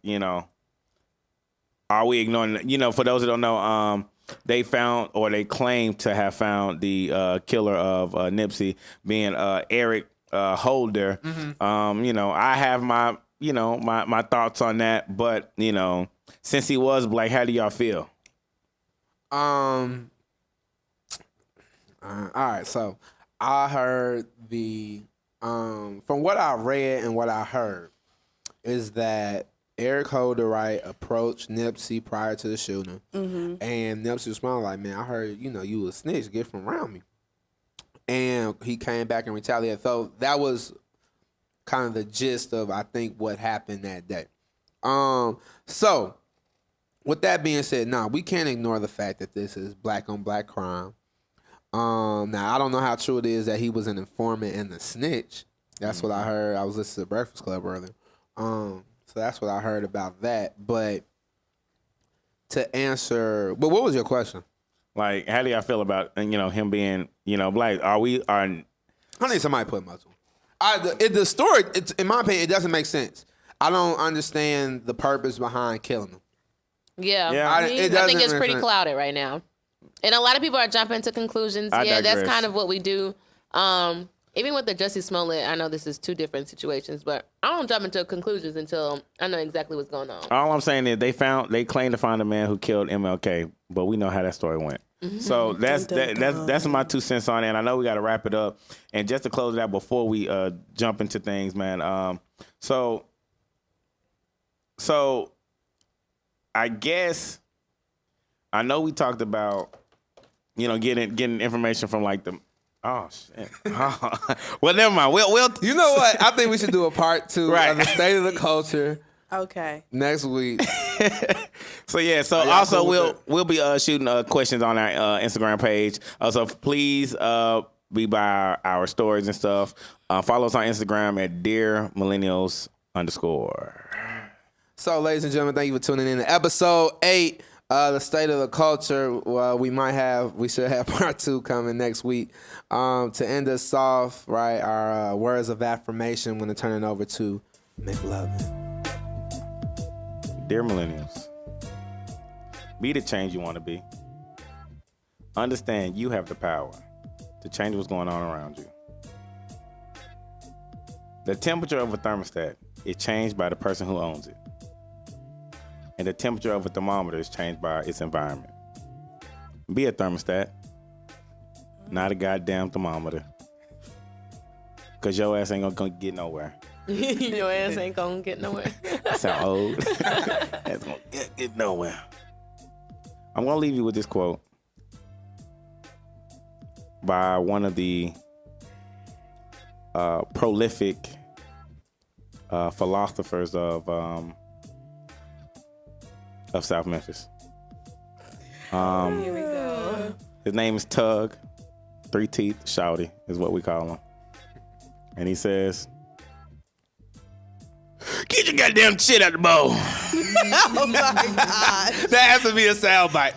are we ignoring, for those that don't know, they found or they claim to have found the killer of Nipsey being Eric Holder. I have my, my thoughts on that, but, since he was black, how do y'all feel? All right, so I heard from what I read and what I heard is that Eric Holder, right, approached Nipsey prior to the shooting, and Nipsey was smiling like, man, I heard, you a snitch, get from around me. And he came back and retaliated. So that was kind of the gist of, I think, what happened that day. So with that being said, we can't ignore the fact that this is black on black crime. Now I don't know how true it is that he was an informant and a snitch. That's what I heard. I was listening to Breakfast Club earlier. So that's what I heard about that. But to answer, what was your question? Like, how do y'all feel about him being black? Are I need somebody to put much on. The story, in my opinion, it doesn't make sense. I don't understand the purpose behind killing him. Yeah, Yeah. I think doesn't it's make pretty sense. clouded right now, and a lot of people are jumping to conclusions. I That's digress. kind of what we do. Even with the Jussie Smollett, I know this is two different situations, but I don't jump into conclusions until I know exactly what's going on. All I'm saying is they claim to find a man who killed MLK, but we know how that story went. So that's my 2 cents on it. And I know we got to wrap it up. And just to close it out before we jump into things, man. So I guess I know we talked about getting information from like the. Oh shit! Well, never mind. We'll You know what? I think we should do a part 2 Right. of the state of the culture Okay. next week. So yeah, so y'all also cool with we'll be shooting questions on our Instagram page. So please be by our stories and stuff. Follow us on Instagram at @DearMillennials_. So, ladies and gentlemen, thank you for tuning in to episode 8, the state of the culture. Well, we should have part 2 coming next week. To end us off, right, our words of affirmation. I'm going to turn it over to McLovin. Dear Millennials, be the change you want to be. understand you have the power to change what's going on around you. The temperature of a thermostat is changed by the person who owns it. And the temperature of a thermometer is changed by its environment. Be a thermostat, not a goddamn thermometer. Because your ass ain't gonna get nowhere. Your ass ain't gonna get nowhere. I sound old. That's gonna get nowhere. I'm gonna leave you with this quote by one of the prolific philosophers of South Memphis. Here we go. His name is Tug. 3 Teeth Shouty is what we call him. And he says, "Get your goddamn shit out the bowl." Oh my God. That has to be a soundbite.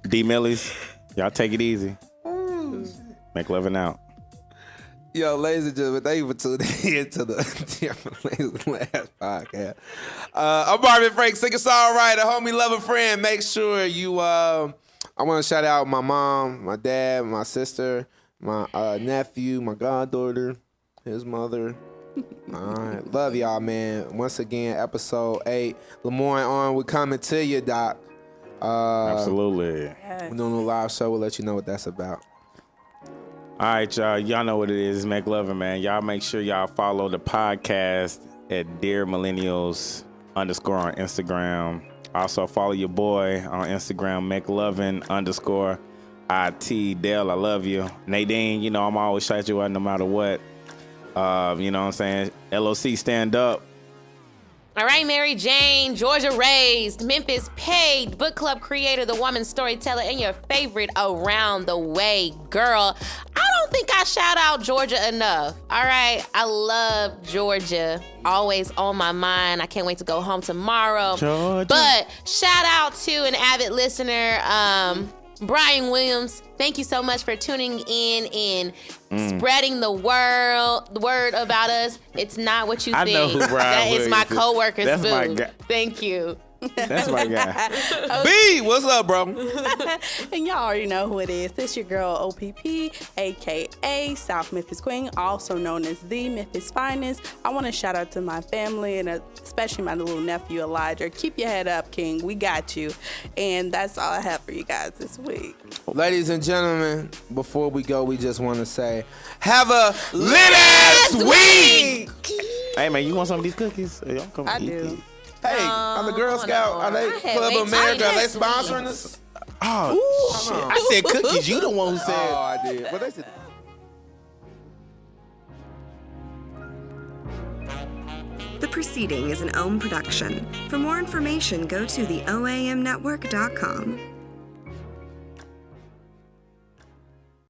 D Millies, y'all take it easy. Make loving out. Yo, ladies and gentlemen, thank you for tuning in to the Dear Millennials Last podcast. I'm Marvin Frank, singer-songwriter, homie, lover, friend. Make sure you, I want to shout out my mom, my dad, my sister, my nephew, my goddaughter, his mother. All right, love y'all, man. Once again, episode 8. Lemoyne on, we're coming to you, Doc. Absolutely. We're doing a live show. We'll let you know what that's about. All right, y'all. Y'all know what it is. Make loving, man. Y'all make sure y'all follow the podcast at Dear Millennials _ on Instagram. Also follow your boy on Instagram, McLovin_ Dale, I love you. Nadine, you know I'm always shout you out no matter what. You know what I'm saying? LOC, stand up. All right, Mary Jane, Georgia raised, Memphis paid, book club creator, the woman storyteller, and your favorite around the way girl. I don't think I shout out Georgia enough. All right, I love Georgia. Always on my mind. I can't wait to go home tomorrow. Georgia. But shout out to an avid listener, Brian Williams. Thank you so much for tuning in and spreading the word about us. It's not what you I think. know who Brian That is my Williams is. coworker's That's boo. my guy. Thank you. That's my guy. B, what's up, bro? And y'all already know who it is. This your girl OPP, aka South Memphis Queen, also known as the Memphis Finest. I want to shout out to my family and especially my little nephew Elijah. Keep your head up, King. We got you. And that's all I have for you guys this week. Ladies and gentlemen, before we go, we just want to say, have a lit-ass week! Hey, man, you want some of these cookies? Hey, y'all come I eat do. these. Hey, I'm the Girl Scout. Are they I had Club way America? Are they too sponsoring us? Oh, shit. I said cookies. You the one who said. Oh, I did. But they said. The Proceeding is an OM production. For more information, go to theoamnetwork.com.